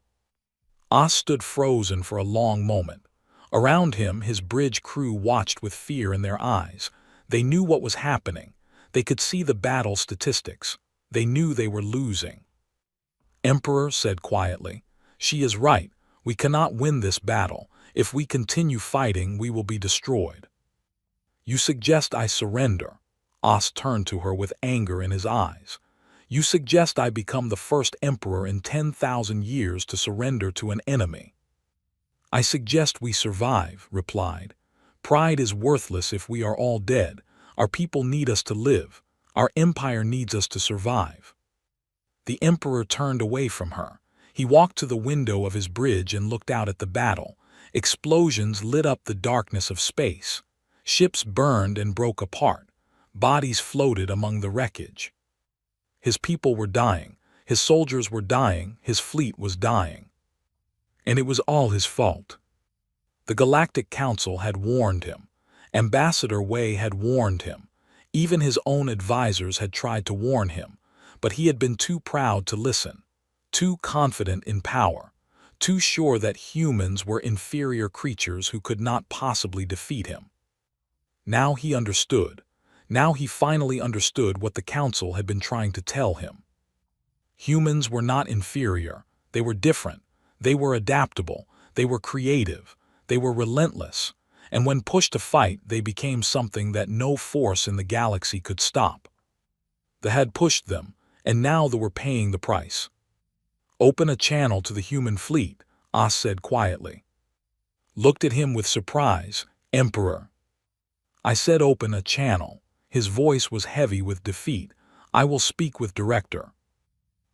As stood frozen for a long moment. Around him, his bridge crew watched with fear in their eyes. They knew what was happening. They could see the battle statistics. They knew they were losing. "Emperor," said quietly, "she is right. We cannot win this battle. If we continue fighting, we will be destroyed." "You suggest I surrender?" As turned to her with anger in his eyes. "You suggest I become the first emperor in 10,000 years to surrender to an enemy?" "I suggest we survive," replied. "Pride is worthless if we are all dead. Our people need us to live. Our empire needs us to survive." The emperor turned away from her. He walked to the window of his bridge and looked out at the battle. Explosions lit up the darkness of space. Ships burned and broke apart. Bodies floated among the wreckage. His people were dying. His soldiers were dying. His fleet was dying. And it was all his fault. The Galactic Council had warned him. Ambassador Wei had warned him. Even his own advisors had tried to warn him. But he had been too proud to listen, too confident in power, too sure that humans were inferior creatures who could not possibly defeat him. Now he understood. Now he finally understood what the Council had been trying to tell him. Humans were not inferior. They were different. They were adaptable. They were creative. They were relentless. And when pushed to fight, they became something that no force in the galaxy could stop. They had pushed them, and now they were paying the price. "Open a channel to the human fleet," As said quietly. Looked at him with surprise. "Emperor." I said open a channel. His voice was heavy with defeat. "I will speak with Director."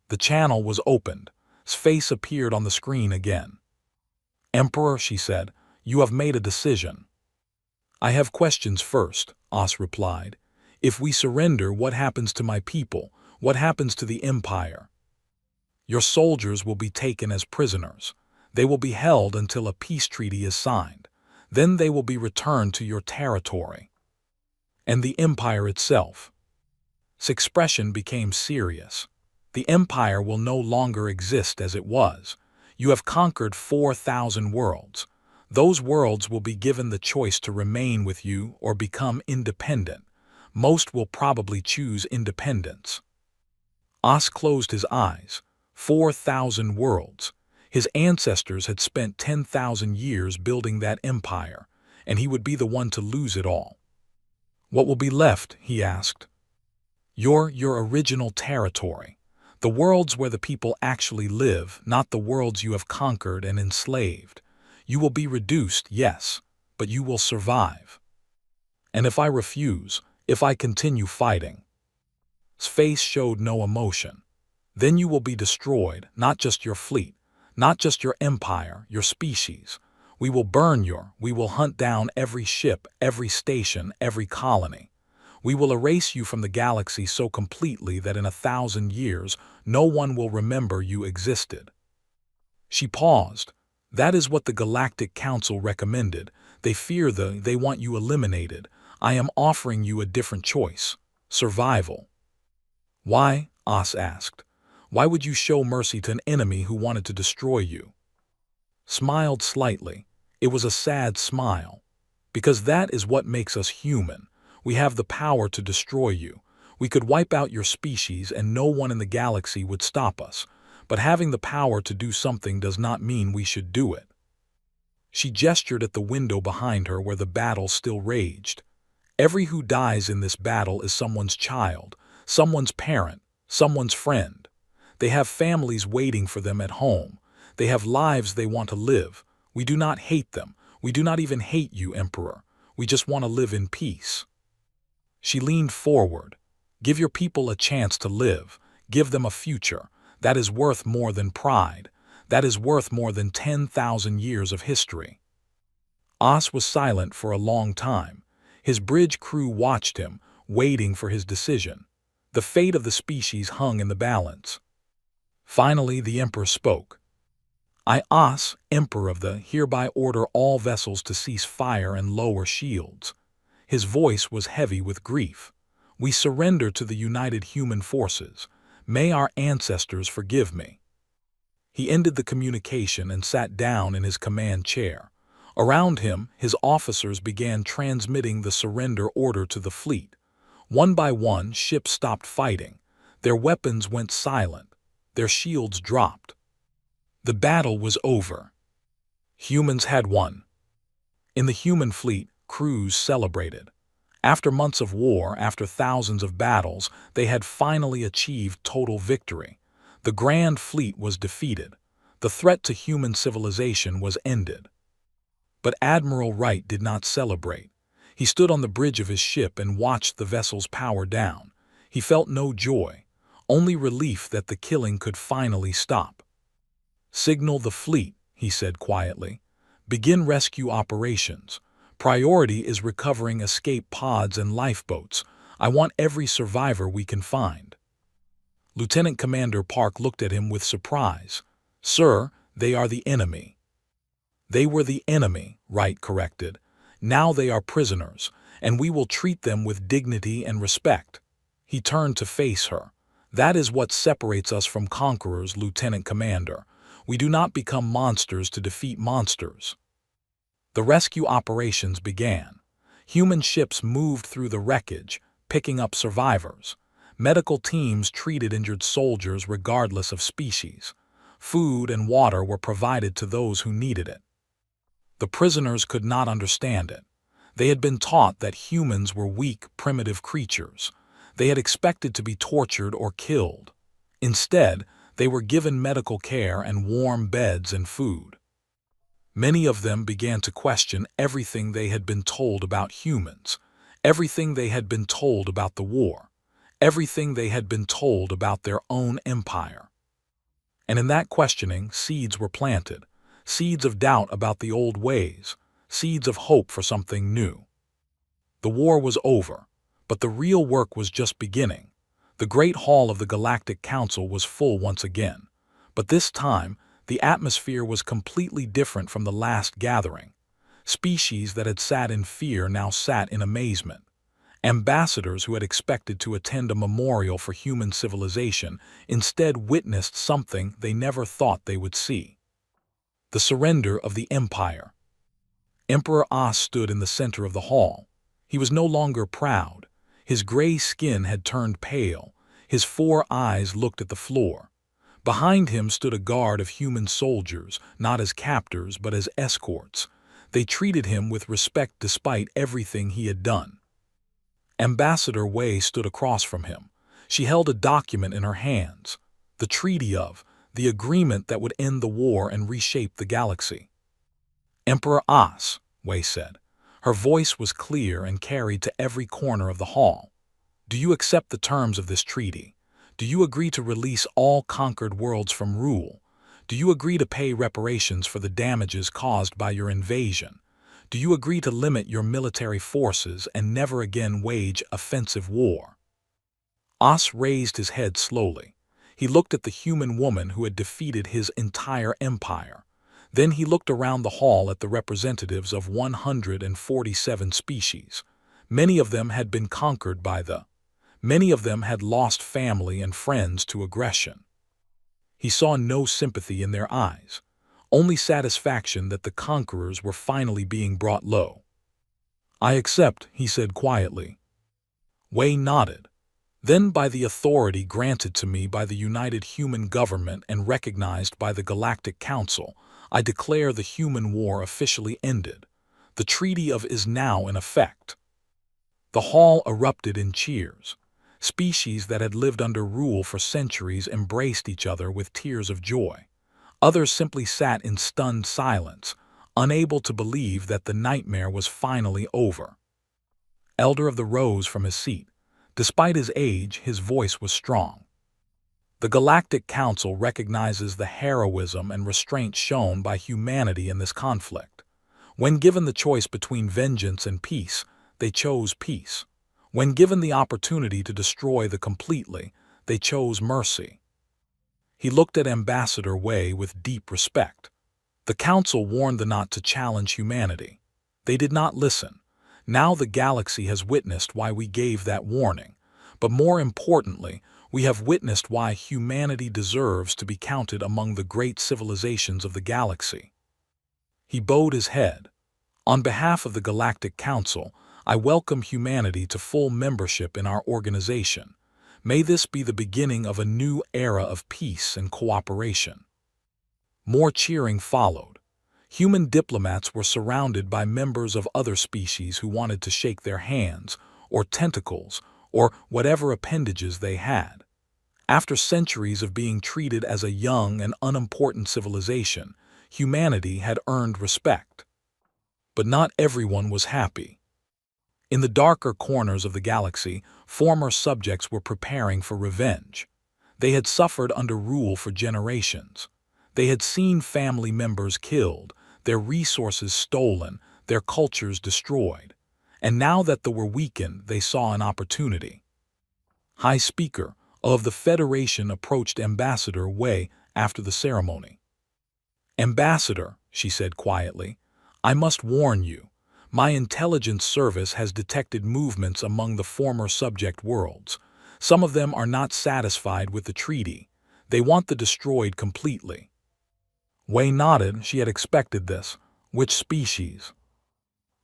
The channel was opened. His face appeared on the screen again. "Emperor," she said, "you have made a decision." "I have questions first," As replied. "If we surrender, what happens to my people? What happens to the Empire?" "Your soldiers will be taken as prisoners. They will be held until a peace treaty is signed. Then they will be returned to your territory." "And the Empire itself?" His expression became serious. "The Empire will no longer exist as it was. You have conquered 4,000 worlds. Those worlds will be given the choice to remain with you or become independent. Most will probably choose independence." As closed his eyes. 4,000 worlds. His ancestors had spent 10,000 years building that empire, and he would be the one to lose it all. "What will be left?" he asked. Your original territory. The worlds where the people actually live, not the worlds you have conquered and enslaved. You will be reduced, yes, but you will survive." "And if I refuse, if I continue fighting?" His face showed no emotion. "Then you will be destroyed, not just your fleet, not just your empire, your species. We will we will hunt down every ship, every station, every colony. We will erase you from the galaxy so completely that in 1,000 years no one will remember you existed." She paused. "That is what the Galactic Council recommended. They want you eliminated. I am offering you a different choice. Survival." "Why?" As asked. "Why would you show mercy to an enemy who wanted to destroy you?" Smiled slightly. It was a sad smile. "Because that is what makes us human. We have the power to destroy you. We could wipe out your species and no one in the galaxy would stop us. But having the power to do something does not mean we should do it." She gestured at the window behind her where the battle still raged. "Every who dies in this battle is someone's child, someone's parent, someone's friend. They have families waiting for them at home. They have lives they want to live. We do not hate them. We do not even hate you, Emperor. We just want to live in peace." She leaned forward. "Give your people a chance to live. Give them a future. That is worth more than pride. That is worth more than 10,000 years of history." As was silent for a long time. His bridge crew watched him, waiting for his decision. The fate of the species hung in the balance. Finally, the Emperor spoke. "I, As, Emperor of the, hereby order all vessels to cease fire and lower shields." His voice was heavy with grief. "We surrender to the united human forces. May our ancestors forgive me." He ended the communication and sat down in his command chair. Around him, his officers began transmitting the surrender order to the fleet. One by one, ships stopped fighting. Their weapons went silent. Their shields dropped. The battle was over. Humans had won. In the human fleet, crews celebrated. After months of war, after thousands of battles, they had finally achieved total victory. The Grand Fleet was defeated. The threat to human civilization was ended. But Admiral Wright did not celebrate. He stood on the bridge of his ship and watched the vessel's power down. He felt no joy, only relief that the killing could finally stop. "Signal the fleet," he said quietly. "Begin rescue operations. Priority is recovering escape pods and lifeboats. I want every survivor we can find." Lieutenant Commander Park looked at him with surprise. "Sir, they are the enemy." "They were the enemy," Wright corrected. "Now they are prisoners, and we will treat them with dignity and respect." He turned to face her. "That is what separates us from conquerors, Lieutenant Commander. We do not become monsters to defeat monsters." The rescue operations began. Human ships moved through the wreckage, picking up survivors. Medical teams treated injured soldiers regardless of species. Food and water were provided to those who needed it. The prisoners could not understand it. They had been taught that humans were weak, primitive creatures. They had expected to be tortured or killed. Instead, they were given medical care and warm beds and food. Many of them began to question everything they had been told about humans, everything they had been told about the war, everything they had been told about their own empire. And in that questioning, seeds were planted, seeds of doubt about the old ways, seeds of hope for something new. The war was over, but the real work was just beginning. The Great Hall of the Galactic Council was full once again, but this time the atmosphere was completely different from the last gathering. Species that had sat in fear now sat in amazement. Ambassadors who had expected to attend a memorial for human civilization instead witnessed something they never thought they would see. The surrender of the Empire. Emperor As stood in the center of the hall. He was no longer proud. His gray skin had turned pale. His 4 eyes looked at the floor. Behind him stood a guard of human soldiers, not as captors but as escorts. They treated him with respect despite everything he had done. Ambassador Wei stood across from him. She held a document in her hands, the agreement that would end the war and reshape the galaxy. Emperor As, Wei said. Her voice was clear and carried to every corner of the hall. Do you accept the terms of this treaty? Do you agree to release all conquered worlds from rule? Do you agree to pay reparations for the damages caused by your invasion? Do you agree to limit your military forces and never again wage offensive war? As raised his head slowly. He looked at the human woman who had defeated his entire empire. Then he looked around the hall at the representatives of 147 species. Many of them had been conquered Many of them had lost family and friends to aggression. He saw no sympathy in their eyes, only satisfaction that the conquerors were finally being brought low. I accept, he said quietly. Wei nodded. Then, by the authority granted to me by the United Human Government and recognized by the Galactic Council, I declare the human war officially ended. The treaty is now in effect. The hall erupted in cheers. Species that had lived under rule for centuries embraced each other with tears of joy. Others simply sat in stunned silence, unable to believe that the nightmare was finally over. Elder of the rose from his seat. Despite his age, his voice was strong. The Galactic Council recognizes the heroism and restraint shown by humanity in this conflict. When given the choice between vengeance and peace, they chose peace. When given the opportunity to destroy completely, they chose mercy. He looked at Ambassador Wei with deep respect. The Council warned the not to challenge humanity. They did not listen. Now the galaxy has witnessed why we gave that warning, but more importantly, we have witnessed why humanity deserves to be counted among the great civilizations of the galaxy. He bowed his head. On behalf of the Galactic Council, I welcome humanity to full membership in our organization. May this be the beginning of a new era of peace and cooperation. More cheering followed. Human diplomats were surrounded by members of other species who wanted to shake their hands, or tentacles, or whatever appendages they had. After centuries of being treated as a young and unimportant civilization, humanity had earned respect. But not everyone was happy. In the darker corners of the galaxy, former subjects were preparing for revenge. They had suffered under rule for generations. They had seen family members killed, their resources stolen, their cultures destroyed. And now that they were weakened, they saw an opportunity. High Speaker of the Federation approached Ambassador Wei after the ceremony. Ambassador, she said quietly, I must warn you. My intelligence service has detected movements among the former subject worlds. Some of them are not satisfied with the treaty. They want the destroyed completely. Wei nodded. She had expected this. Which species?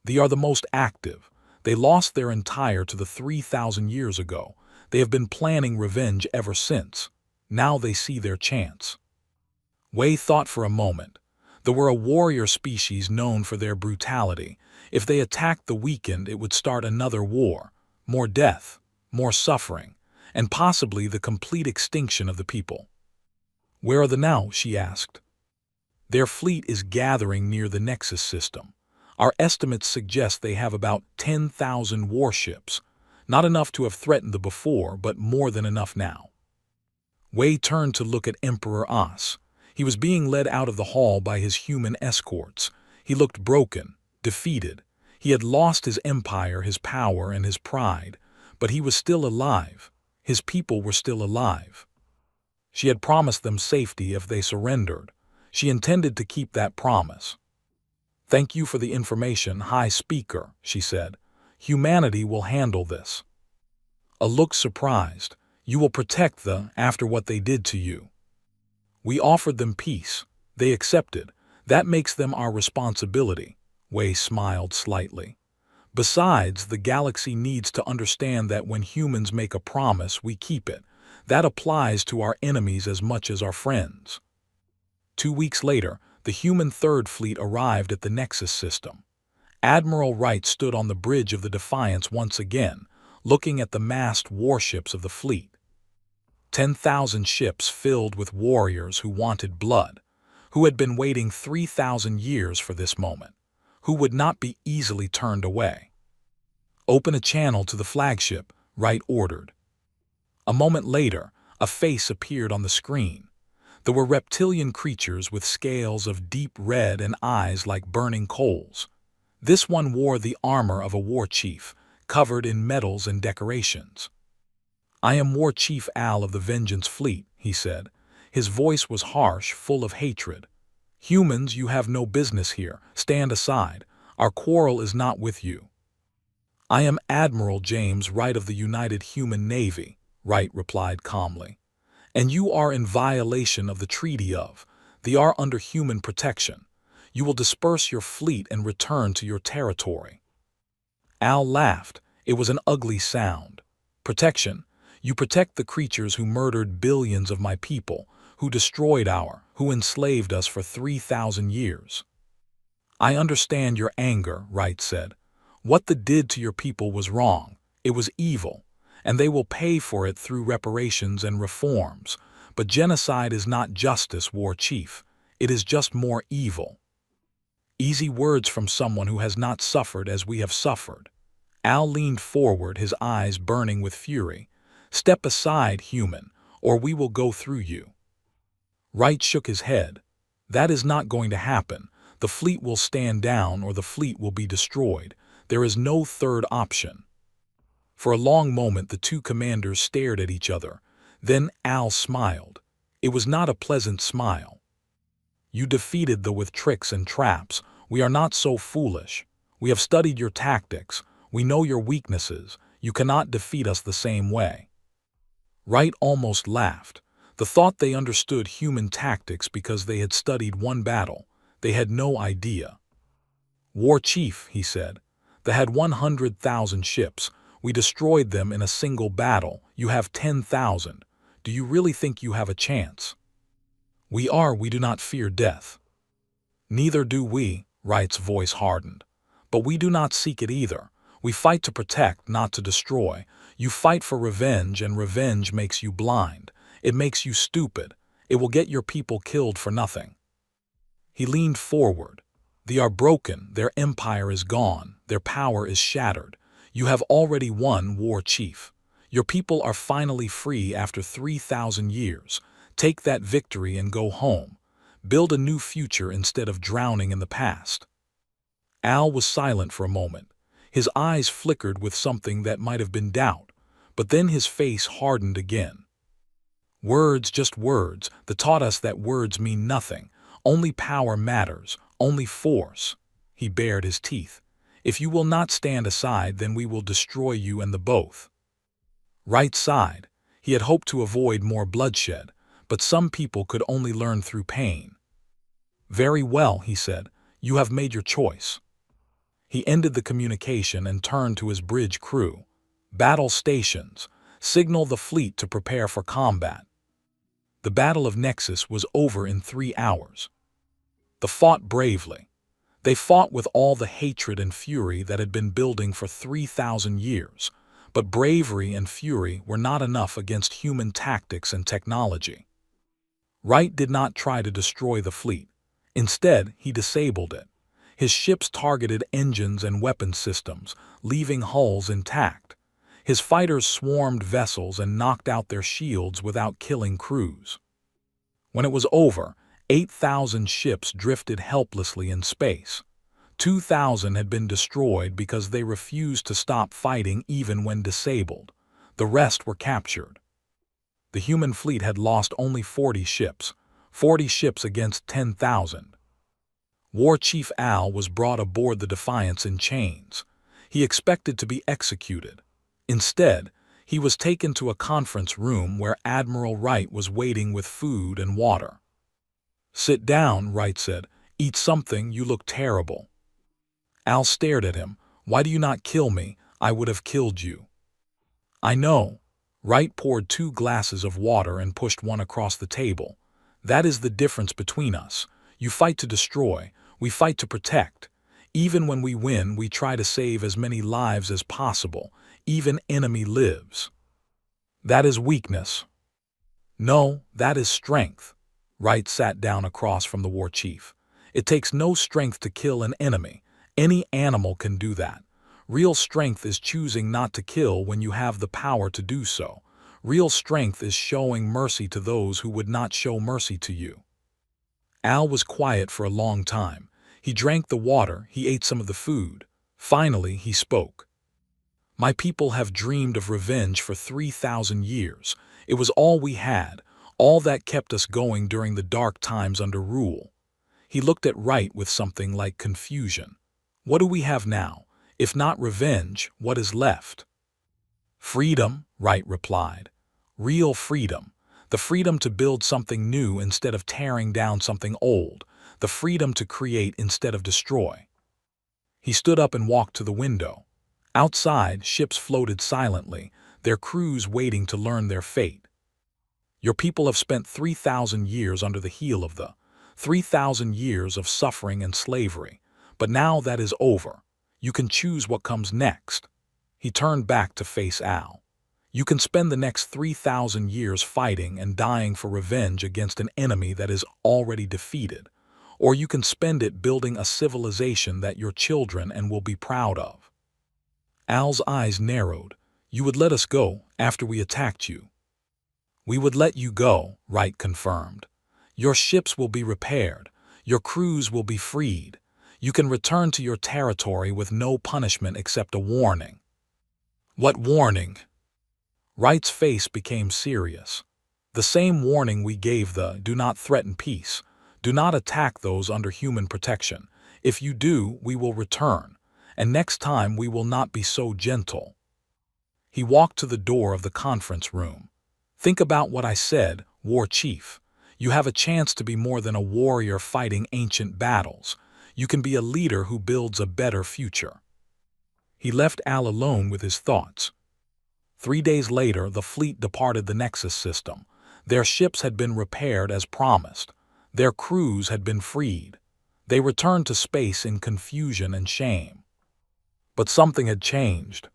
They are the most active. They lost their entire to the 3,000 years ago. They have been planning revenge ever since. Now they see their chance. Wei thought for a moment. They were a warrior species known for their brutality. If they attacked the weakened, it would start another war, more death, more suffering, and possibly the complete extinction of the people. "Where are they now?" she asked. "Their fleet is gathering near the Nexus system. Our estimates suggest they have about 10,000 warships. Not enough to have threatened the before, but more than enough now." Wei turned to look at Emperor As. He was being led out of the hall by his human escorts. He looked broken, defeated. He had lost his empire, his power, and his pride, but he was still alive. His people were still alive. She had promised them safety if they surrendered. She intended to keep that promise. "Thank you for the information, High Speaker," she said. "Humanity will handle this." A look surprised. "You will protect them after what they did to you." "We offered them peace. They accepted. That makes them our responsibility." Wei smiled slightly. "Besides, the galaxy needs to understand that when humans make a promise, we keep it. That applies to our enemies as much as our friends." 2 weeks later, the human Third Fleet arrived at the Nexus system. Admiral Wright stood on the bridge of the Defiance once again, looking at the massed warships of the fleet. 10,000 ships filled with warriors who wanted blood, who had been waiting 3,000 years for this moment, who would not be easily turned away. "Open a channel to the flagship," Wright ordered. A moment later, a face appeared on the screen. There were reptilian creatures with scales of deep red and eyes like burning coals. This one wore the armor of a war chief, covered in medals and decorations. "I am War Chief Al of the Vengeance Fleet," he said. His voice was harsh, full of hatred. "Humans, you have no business here. Stand aside. Our quarrel is not with you." "I am Admiral James Wright of the United Human Navy," Wright replied calmly. "And you are in violation of the Treaty of. They are under human protection. You will disperse your fleet and return to your territory." Al laughed. It was an ugly sound. "Protection? You protect the creatures who murdered billions of my people, who destroyed who enslaved us for 3,000 years. "I understand your anger," Wright said. "What they did to your people was wrong. It was evil, and they will pay for it through reparations and reforms. But genocide is not justice, War Chief. It is just more evil." Easy words from someone who has not suffered as we have suffered. Al leaned forward, his eyes burning with fury. "Step aside, human, or we will go through you." Wright shook his head. "That is not going to happen. The fleet will stand down or the fleet will be destroyed. There is no third option." For a long moment the two commanders stared at each other. Then Al smiled. It was not a pleasant smile. "You defeated them with tricks and traps. We are not so foolish. We have studied your tactics. We know your weaknesses. You cannot defeat us the same way." Wright almost laughed. The thought they understood human tactics because they had studied one battle. They had no idea. "War Chief," he said, "they had 100,000 ships. We destroyed them in a single battle. You have 10,000. Do you really think you have a chance?" We do not fear death." "Neither do we," Wright's voice hardened. "But we do not seek it either. We fight to protect, not to destroy. You fight for revenge, and revenge makes you blind. It makes you stupid. It will get your people killed for nothing." He leaned forward. "They are broken. Their empire is gone. Their power is shattered. You have already won, War Chief. Your people are finally free after 3,000 years. Take that victory and go home. Build a new future instead of drowning in the past." Al was silent for a moment. His eyes flickered with something that might have been doubt, but then his face hardened again. "Words, just words. They taught us that words mean nothing. Only power matters, only force." He bared his teeth. "If you will not stand aside, then we will destroy you and the both." Wright sighed. He had hoped to avoid more bloodshed, but some people could only learn through pain. "Very well," he said. "You have made your choice." He ended the communication and turned to his bridge crew. "Battle stations. Signal the fleet to prepare for combat." The Battle of Nexus was over in 3 hours. They fought bravely. They fought with all the hatred and fury that had been building for 3,000 years. But bravery and fury were not enough against human tactics and technology. Wright did not try to destroy the fleet. Instead, he disabled it. His ships targeted engines and weapon systems, leaving hulls intact. His fighters swarmed vessels and knocked out their shields without killing crews. When it was over, 8,000 ships drifted helplessly in space. 2,000 had been destroyed because they refused to stop fighting even when disabled. The rest were captured. The human fleet had lost only 40 ships against 10,000. War Chief Al was brought aboard the Defiance in chains. He expected to be executed. Instead, he was taken to a conference room where Admiral Wright was waiting with food and water. "Sit down," Wright said. "Eat something, you look terrible." Al stared at him. "Why do you not kill me? I would have killed you." "I know." Wright poured 2 glasses of water and pushed one across the table. "That is the difference between us. You fight to destroy, we fight to protect. Even when we win, we try to save as many lives as possible, even enemy lives. That is weakness." "No, that is strength." Wright sat down across from the war chief. "It takes no strength to kill an enemy. Any animal can do that. Real strength is choosing not to kill when you have the power to do so. Real strength is showing mercy to those who would not show mercy to you." Al was quiet for a long time. He drank the water, he ate some of the food. Finally, he spoke. "My people have dreamed of revenge for 3,000 years. It was all we had, all that kept us going during the dark times under rule." He looked at Wright with something like confusion. "What do we have now? If not revenge, what is left?" "Freedom," Wright replied. "Real freedom. The freedom to build something new instead of tearing down something old. The freedom to create instead of destroy." He stood up and walked to the window. Outside, ships floated silently, their crews waiting to learn their fate. "Your people have spent 3,000 years under the heel of the 3,000 years of suffering and slavery. But now that is over. You can choose what comes next." He turned back to face Al. "You can spend the next 3,000 years fighting and dying for revenge against an enemy that is already defeated. Or you can spend it building a civilization that your children and will be proud of." Al's eyes narrowed. "You would let us go after we attacked you?" "We would let you go," Wright confirmed. "Your ships will be repaired. Your crews will be freed. You can return to your territory with no punishment except a warning." "What warning?" Wright's face became serious. "The same warning we gave the do not threaten peace. Do not attack those under human protection. If you do, we will return. And next time we will not be so gentle." He walked to the door of the conference room. "Think about what I said, War Chief. You have a chance to be more than a warrior fighting ancient battles. You can be a leader who builds a better future." He left Al alone with his thoughts. 3 days later, the fleet departed the Nexus system. Their ships had been repaired as promised. Their crews had been freed. They returned to space in confusion and shame. But something had changed.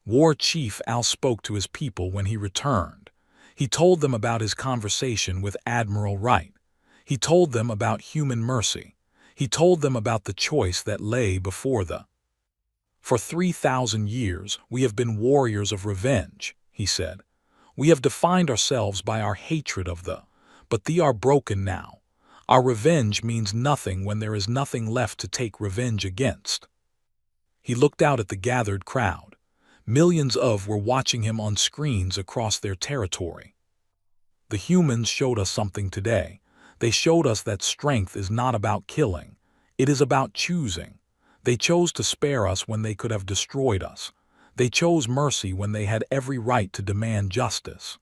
War Chief Al spoke to his people when he returned. He told them about his conversation with Admiral Wright. He told them about human mercy. He told them about the choice that lay before them. "For 3,000 years, we have been warriors of revenge," he said. "We have defined ourselves by our hatred of but they are broken now. Our revenge means nothing when there is nothing left to take revenge against." He looked out at the gathered crowd. Millions were watching him on screens across their territory. "The humans showed us something today. They showed us that strength is not about killing. It is about choosing. They chose to spare us when they could have destroyed us. They chose mercy when they had every right to demand justice."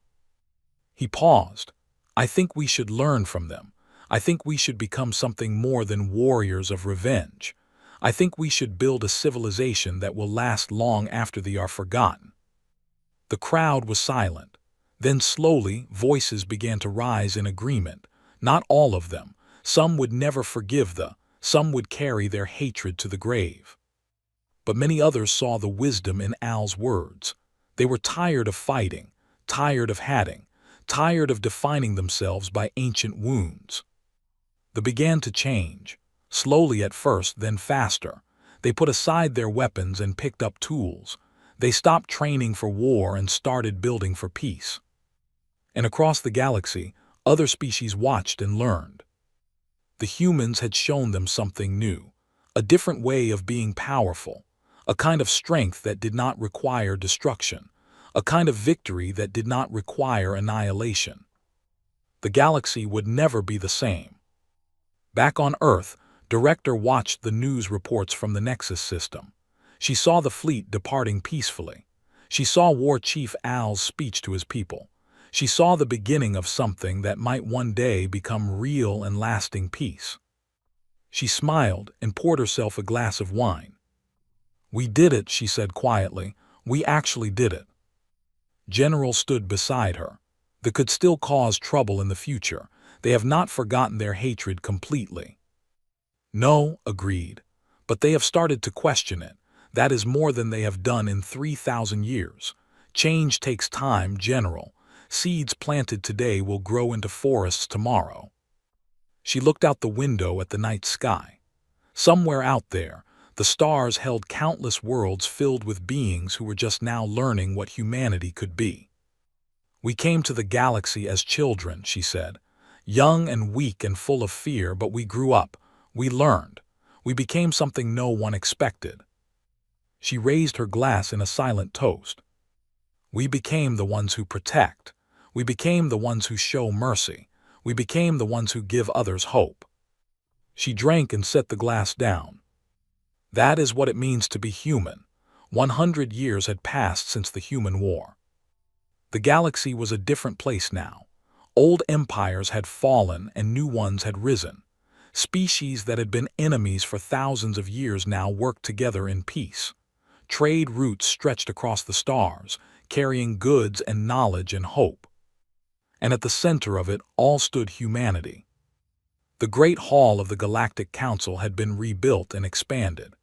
He paused. "I think we should learn from them. I think we should become something more than warriors of revenge. I think we should build a civilization that will last long after they are forgotten." The crowd was silent. Then slowly, voices began to rise in agreement. Not all of them. Some would never forgive some would carry their hatred to the grave. But many others saw the wisdom in Al's words. They were tired of fighting, tired of hatting, tired of defining themselves by ancient wounds. They began to change, slowly at first, then faster. They put aside their weapons and picked up tools. They stopped training for war and started building for peace. And across the galaxy, other species watched and learned. The humans had shown them something new, a different way of being powerful, a kind of strength that did not require destruction, a kind of victory that did not require annihilation. The galaxy would never be the same. Back on Earth, Director watched the news reports from the Nexus system. She saw the fleet departing peacefully. She saw War Chief Al's speech to his people. She saw the beginning of something that might one day become real and lasting peace. She smiled and poured herself a glass of wine. "We did it," she said quietly. "We actually did it." General stood beside her. "They could still cause trouble in the future. They have not forgotten their hatred completely." "No," agreed, "but they have started to question it. That is more than they have done in 3,000 years. Change takes time, General. Seeds planted today will grow into forests tomorrow." She looked out the window at the night sky. Somewhere out there, the stars held countless worlds filled with beings who were just now learning what humanity could be. "We came to the galaxy as children," she said, "young and weak and full of fear, but we grew up. We learned. We became something no one expected." She raised her glass in a silent toast. "We became the ones who protect. We became the ones who show mercy. We became the ones who give others hope." She drank and set the glass down. "That is what it means to be human." 100 years had passed since the human war. The galaxy was a different place now. Old empires had fallen and new ones had risen. Species that had been enemies for thousands of years now worked together in peace. Trade routes stretched across the stars, carrying goods and knowledge and hope. And at the center of it all stood humanity. The Great Hall of the Galactic Council had been rebuilt and expanded.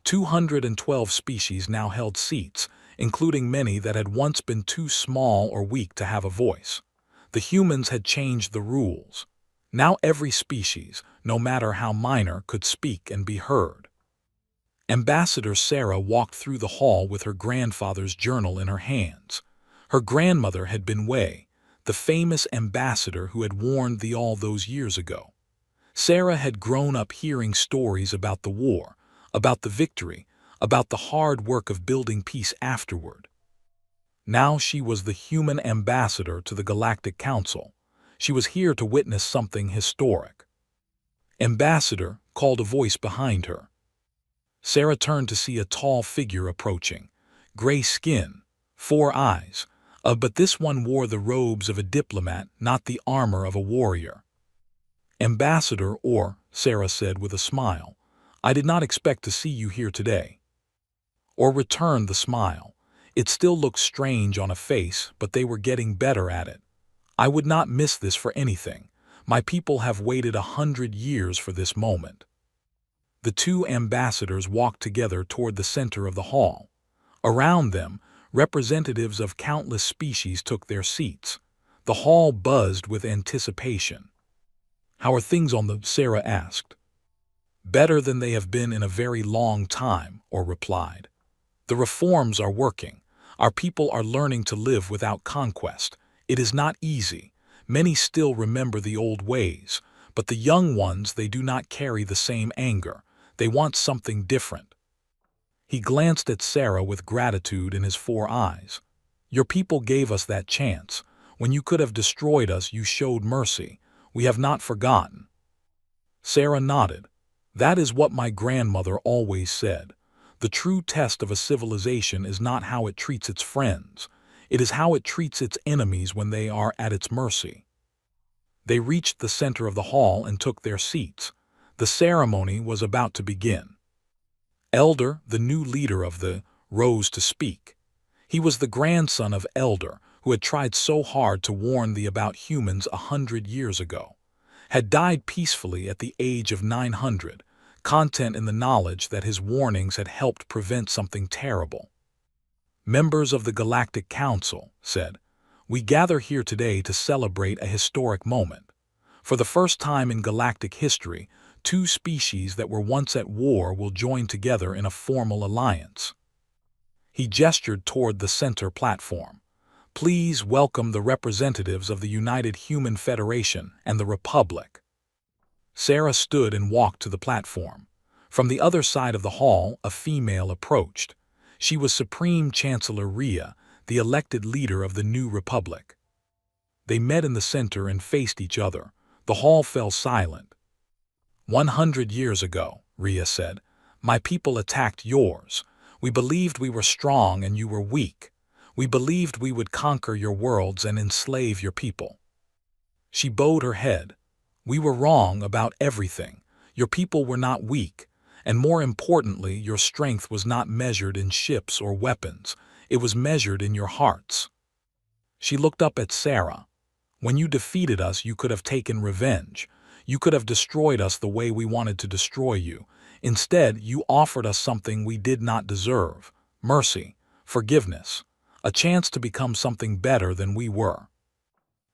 212 species now held seats, including many that had once been too small or weak to have a voice. The humans had changed the rules. Now every species, no matter how minor, could speak and be heard. Ambassador Sarah walked through the hall with her grandfather's journal in her hands. Her grandmother had been Wei, the famous ambassador who had warned thee all those years ago. Sarah had grown up hearing stories about the war, about the victory, about the hard work of building peace afterward. Now she was the human ambassador to the Galactic Council. She was here to witness something historic. "Ambassador," called a voice behind her. Sarah turned to see a tall figure approaching. Gray skin, 4 eyes, but this one wore the robes of a diplomat, not the armor of a warrior. "Ambassador, Sarah said with a smile, "I did not expect to see you here today." Or returned the smile. It still looked strange on a face, but they were getting better at it. "I would not miss this for anything. My people have waited 100 years for this moment." The two ambassadors walked together toward the center of the hall. Around them, representatives of countless species took their seats. The hall buzzed with anticipation. "How are things on the?" Sarah asked. "Better than they have been in a very long time," Or replied. "The reforms are working. Our people are learning to live without conquest. It is not easy. Many still remember the old ways, but the young ones, they do not carry the same anger. They want something different." He glanced at Sarah with gratitude in his 4 eyes. "Your people gave us that chance. When you could have destroyed us, you showed mercy. We have not forgotten." Sarah nodded. "That is what my grandmother always said. The true test of a civilization is not how it treats its friends. It is how it treats its enemies when they are at its mercy." They reached the center of the hall and took their seats. The ceremony was about to begin. Elder, the new leader of the, rose to speak. He was the grandson of Elder, who had tried so hard to warn thee about humans 100 years ago. had died peacefully at the age of 900, content in the knowledge that his warnings had helped prevent something terrible. Members of the Galactic Council said, "We gather here today to celebrate a historic moment. For the first time in galactic history, two species that were once at war will join together in a formal alliance." He gestured toward the center platform. "Please welcome the representatives of the United Human Federation and the Republic." Sarah stood and walked to the platform. From the other side of the hall, a female approached. She was Supreme Chancellor Rhea, the elected leader of the new republic. They met in the center and faced each other. The hall fell silent. 100 years ago, Rhea said, "my people attacked yours. We believed we were strong and you were weak. We believed we would conquer your worlds and enslave your people." She bowed her head. "We were wrong about everything. Your people were not weak. And more importantly, your strength was not measured in ships or weapons. It was measured in your hearts." She looked up at Sarah. "When you defeated us, you could have taken revenge. You could have destroyed us the way we wanted to destroy you. Instead, you offered us something we did not deserve: mercy, forgiveness, a chance to become something better than we were."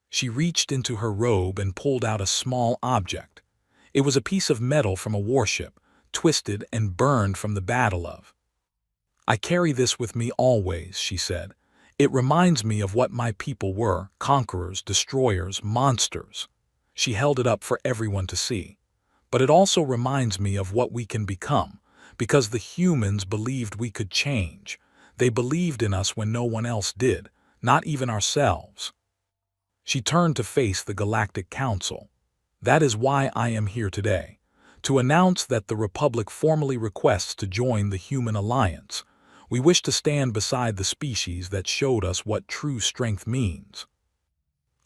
She reached into her robe and pulled out a small object. It was a piece of metal from a warship, twisted and burned from the battle of. "I carry this with me always," she said. "It reminds me of what my people were: conquerors, destroyers, monsters." She held it up for everyone to see. "But it also reminds me of what we can become, because the humans believed we could change. They believed in us when no one else did, not even ourselves." She turned to face the Galactic Council. "That is why I am here today, to announce that the Republic formally requests to join the Human Alliance. We wish to stand beside the species that showed us what true strength means."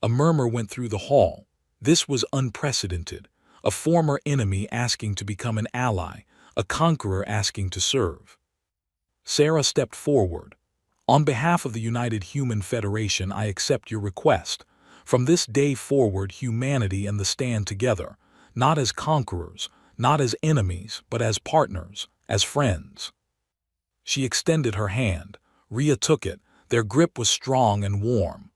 A murmur went through the hall. This was unprecedented. A former enemy asking to become an ally, a conqueror asking to serve. Sarah stepped forward. "On behalf of the United Human Federation, I accept your request. From this day forward, humanity and the stand together, not as conquerors, not as enemies, but as partners, as friends." She extended her hand. Rhea took it. Their grip was strong and warm.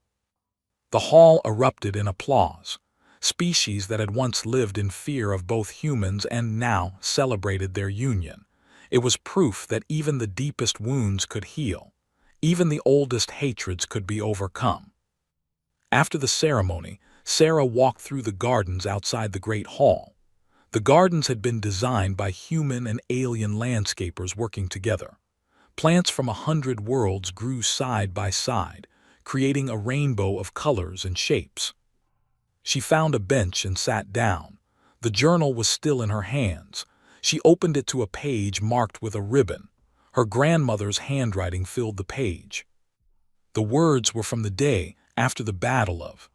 The hall erupted in applause. Species that had once lived in fear of both humans and now celebrated their union. It was proof that even the deepest wounds could heal. Even the oldest hatreds could be overcome. After the ceremony, Sarah walked through the gardens outside the Great Hall. The gardens had been designed by human and alien landscapers working together. Plants from 100 worlds grew side by side, creating a rainbow of colors and shapes. She found a bench and sat down. The journal was still in her hands. She opened it to a page marked with a ribbon. Her grandmother's handwriting filled the page. The words were from the day after the Battle of.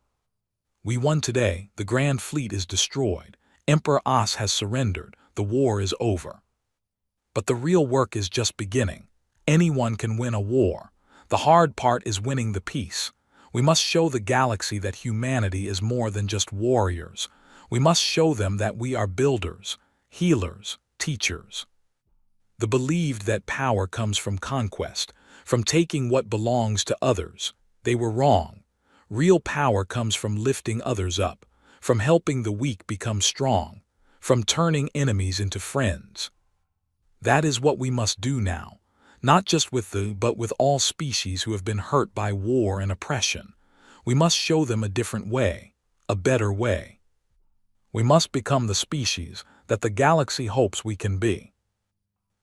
"We won today. The Grand Fleet is destroyed. Emperor As has surrendered. The war is over. But the real work is just beginning. Anyone can win a war. The hard part is winning the peace. We must show the galaxy that humanity is more than just warriors. We must show them that we are builders, healers, teachers." They believed that power comes from conquest, from taking what belongs to others. They were wrong. Real power comes from lifting others up, from helping the weak become strong, from turning enemies into friends. That is what we must do now, not just but with all species who have been hurt by war and oppression. We must show them a different way, a better way. We must become the species that the galaxy hopes we can be.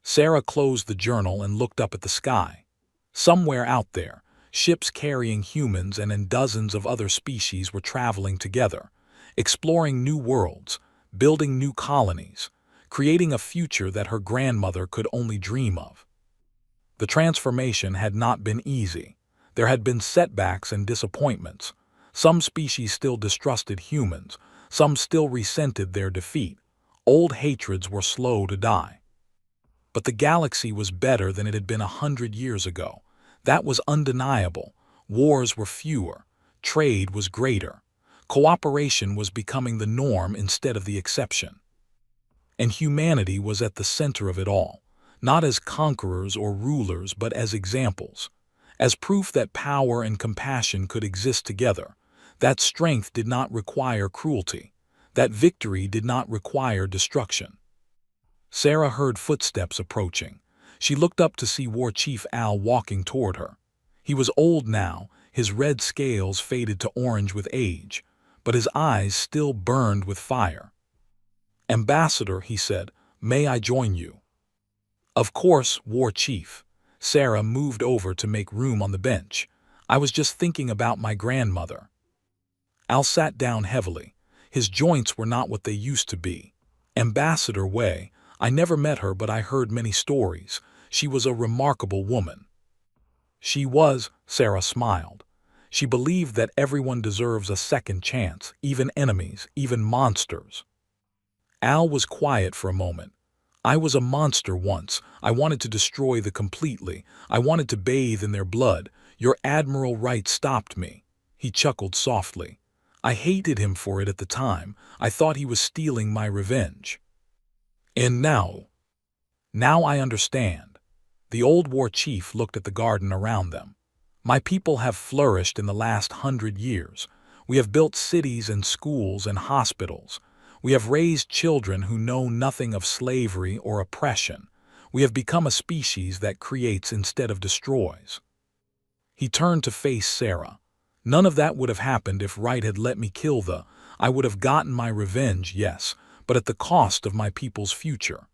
Sarah closed the journal and looked up at the sky. Somewhere out there, ships carrying humans and dozens of other species were traveling together, exploring new worlds, building new colonies, creating a future that her grandmother could only dream of. The transformation had not been easy. There had been setbacks and disappointments. Some species still distrusted humans. Some still resented their defeat. Old hatreds were slow to die. But the galaxy was better than it had been 100 years ago. That was undeniable. Wars were fewer. Trade was greater. Cooperation was becoming the norm instead of the exception. And humanity was at the center of it all, not as conquerors or rulers but as examples, as proof that power and compassion could exist together, that strength did not require cruelty, that victory did not require destruction. Sarah heard footsteps approaching. She looked up to see War Chief Al walking toward her. He was old now, his red scales faded to orange with age, but his eyes still burned with fire. "Ambassador," he said, "may I join you?" "Of course, War Chief." Sarah moved over to make room on the bench. "I was just thinking about my grandmother." Al sat down heavily. His joints were not what they used to be. "Ambassador Wei, I never met her but I heard many stories. She was a remarkable woman." "She was," Sarah smiled. "She believed that everyone deserves a second chance, even enemies, even monsters." Al was quiet for a moment. "I was a monster once. I wanted to destroy them completely. I wanted to bathe in their blood. Your Admiral Wright stopped me." He chuckled softly. "I hated him for it at the time. I thought he was stealing my revenge. And now I understand." The old war chief looked at the garden around them. "My people have flourished in the last 100 years. We have built cities and schools and hospitals. We have raised children who know nothing of slavery or oppression. We have become a species that creates instead of destroys." He turned to face Sarah. "None of that would have happened if Wright had let me kill the. I would have gotten my revenge, yes, but at the cost of my people's future."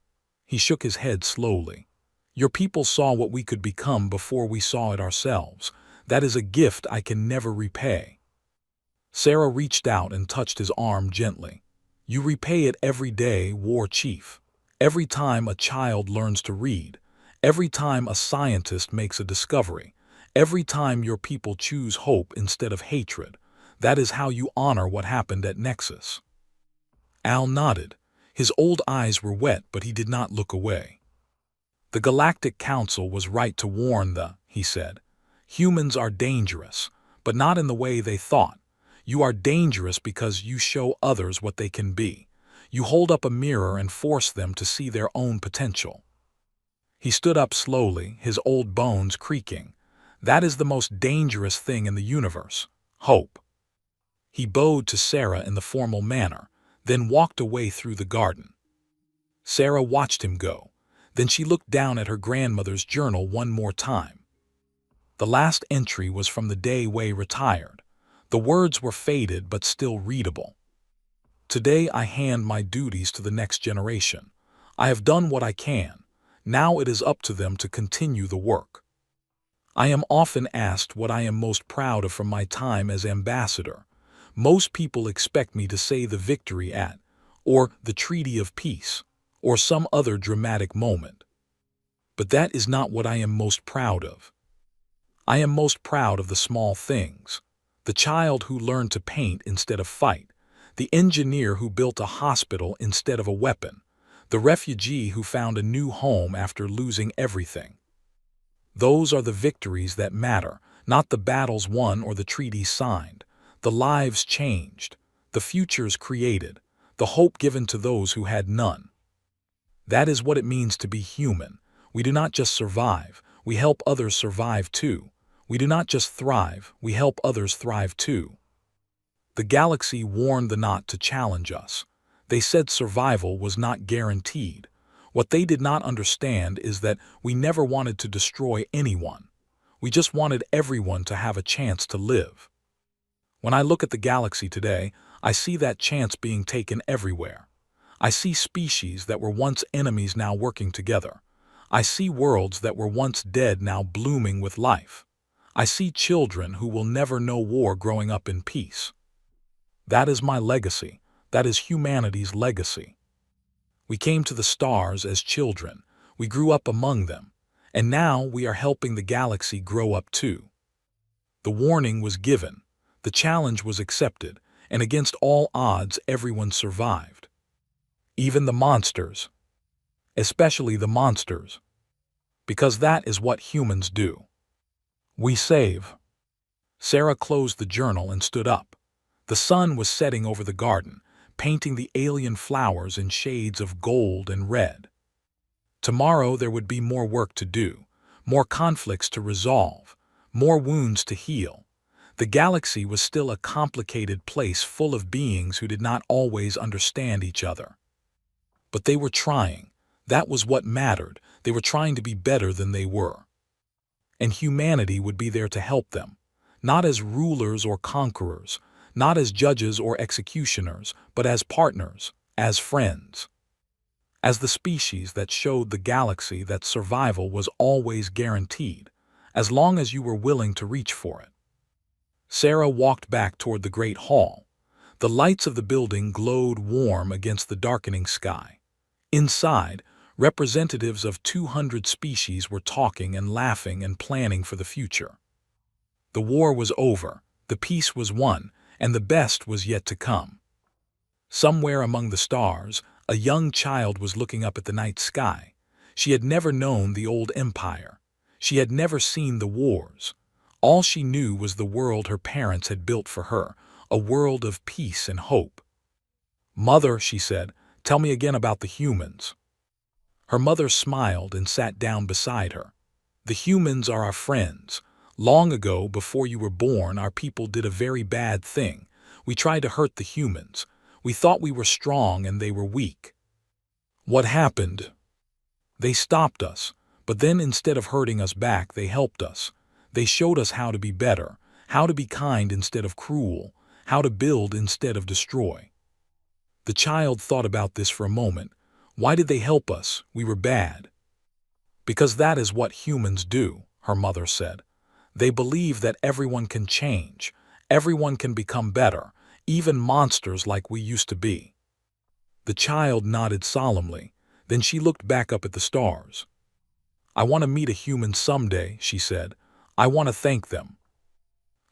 He shook his head slowly. "Your people saw what we could become before we saw it ourselves. That is a gift I can never repay." Sarah reached out and touched his arm gently. "You repay it every day, War Chief. Every time a child learns to read, every time a scientist makes a discovery, every time your people choose hope instead of hatred. That is how you honor what happened at Nexus." Al nodded. His old eyes were wet, but he did not look away. "The Galactic Council was right to warn he said. "Humans are dangerous, but not in the way they thought. You are dangerous because you show others what they can be. You hold up a mirror and force them to see their own potential." He stood up slowly, his old bones creaking. "That is the most dangerous thing in the universe. Hope." He bowed to Sarah in the formal manner, then walked away through the garden. Sarah watched him go. Then she looked down at her grandmother's journal one more time. The last entry was from the day Wei retired. The words were faded but still readable. "Today I hand my duties to the next generation. I have done what I can. Now it is up to them to continue the work." I am often asked what I am most proud of from my time as ambassador. Most people expect me to say the victory at, or the Treaty of Peace, or some other dramatic moment. But that is not what I am most proud of. I am most proud of the small things. The child who learned to paint instead of fight, the engineer who built a hospital instead of a weapon, the refugee who found a new home after losing everything. Those are the victories that matter, not the battles won or the treaties signed, the lives changed, the futures created, the hope given to those who had none. That is what it means to be human. We do not just survive, we help others survive too. We do not just thrive, we help others thrive too. The galaxy warned the Knot to challenge us. They said survival was not guaranteed. What they did not understand is that we never wanted to destroy anyone. We just wanted everyone to have a chance to live. When I look at the galaxy today, I see that chance being taken everywhere. I see species that were once enemies now working together. I see worlds that were once dead now blooming with life. I see children who will never know war growing up in peace. That is my legacy. That is humanity's legacy. We came to the stars as children. We grew up among them. And now we are helping the galaxy grow up too. The warning was given. The challenge was accepted. And against all odds, everyone survived. Even the monsters. Especially the monsters. Because that is what humans do. We save. Sarah closed the journal and stood up. The sun was setting over the garden, painting the alien flowers in shades of gold and red. Tomorrow there would be more work to do, more conflicts to resolve, more wounds to heal. The galaxy was still a complicated place full of beings who did not always understand each other. But they were trying. That was what mattered. They were trying to be better than they were. And humanity would be there to help them, not as rulers or conquerors, not as judges or executioners, but as partners, as friends. As the species that showed the galaxy that survival was always guaranteed, as long as you were willing to reach for it. Sarah walked back toward the great hall. The lights of the building glowed warm against the darkening sky. Inside, representatives of 200 species were talking and laughing and planning for the future. The war was over, the peace was won, and the best was yet to come. Somewhere among the stars, a young child was looking up at the night sky. She had never known the old empire. She had never seen the wars. All she knew was the world her parents had built for her, a world of peace and hope. "Mother," she said, "tell me again about the humans." Her mother smiled and sat down beside her. "The humans are our friends. Long ago, before you were born, our people did a very bad thing. We tried to hurt the humans. We thought we were strong and they were weak. What happened? They stopped us, but then instead of hurting us back, they helped us. They showed us how to be better, how to be kind instead of cruel, how to build instead of destroy." The child thought about this for a moment. Why did they help us? We were bad. "Because that is what humans do," her mother said. "They believe that everyone can change, everyone can become better, even monsters like we used to be." The child nodded solemnly. Then she looked back up at the stars. "I want to meet a human someday," she said. "I want to thank them."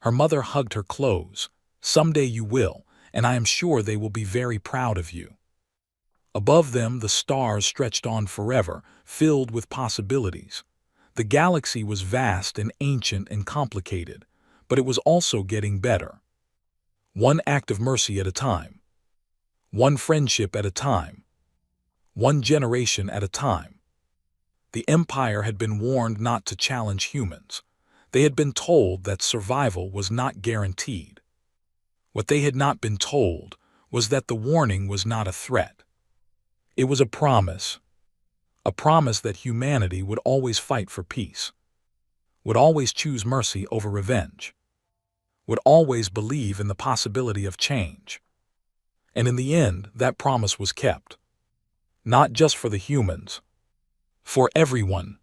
Her mother hugged her close. "Someday you will, and I am sure they will be very proud of you." Above them, the stars stretched on forever, filled with possibilities. The galaxy was vast and ancient and complicated, but it was also getting better. One act of mercy at a time. One friendship at a time. One generation at a time. The Empire had been warned not to challenge humans. They had been told that survival was not guaranteed. What they had not been told was that the warning was not a threat. It was a promise that humanity would always fight for peace, would always choose mercy over revenge, would always believe in the possibility of change. And in the end, that promise was kept. Not just for the humans, for everyone.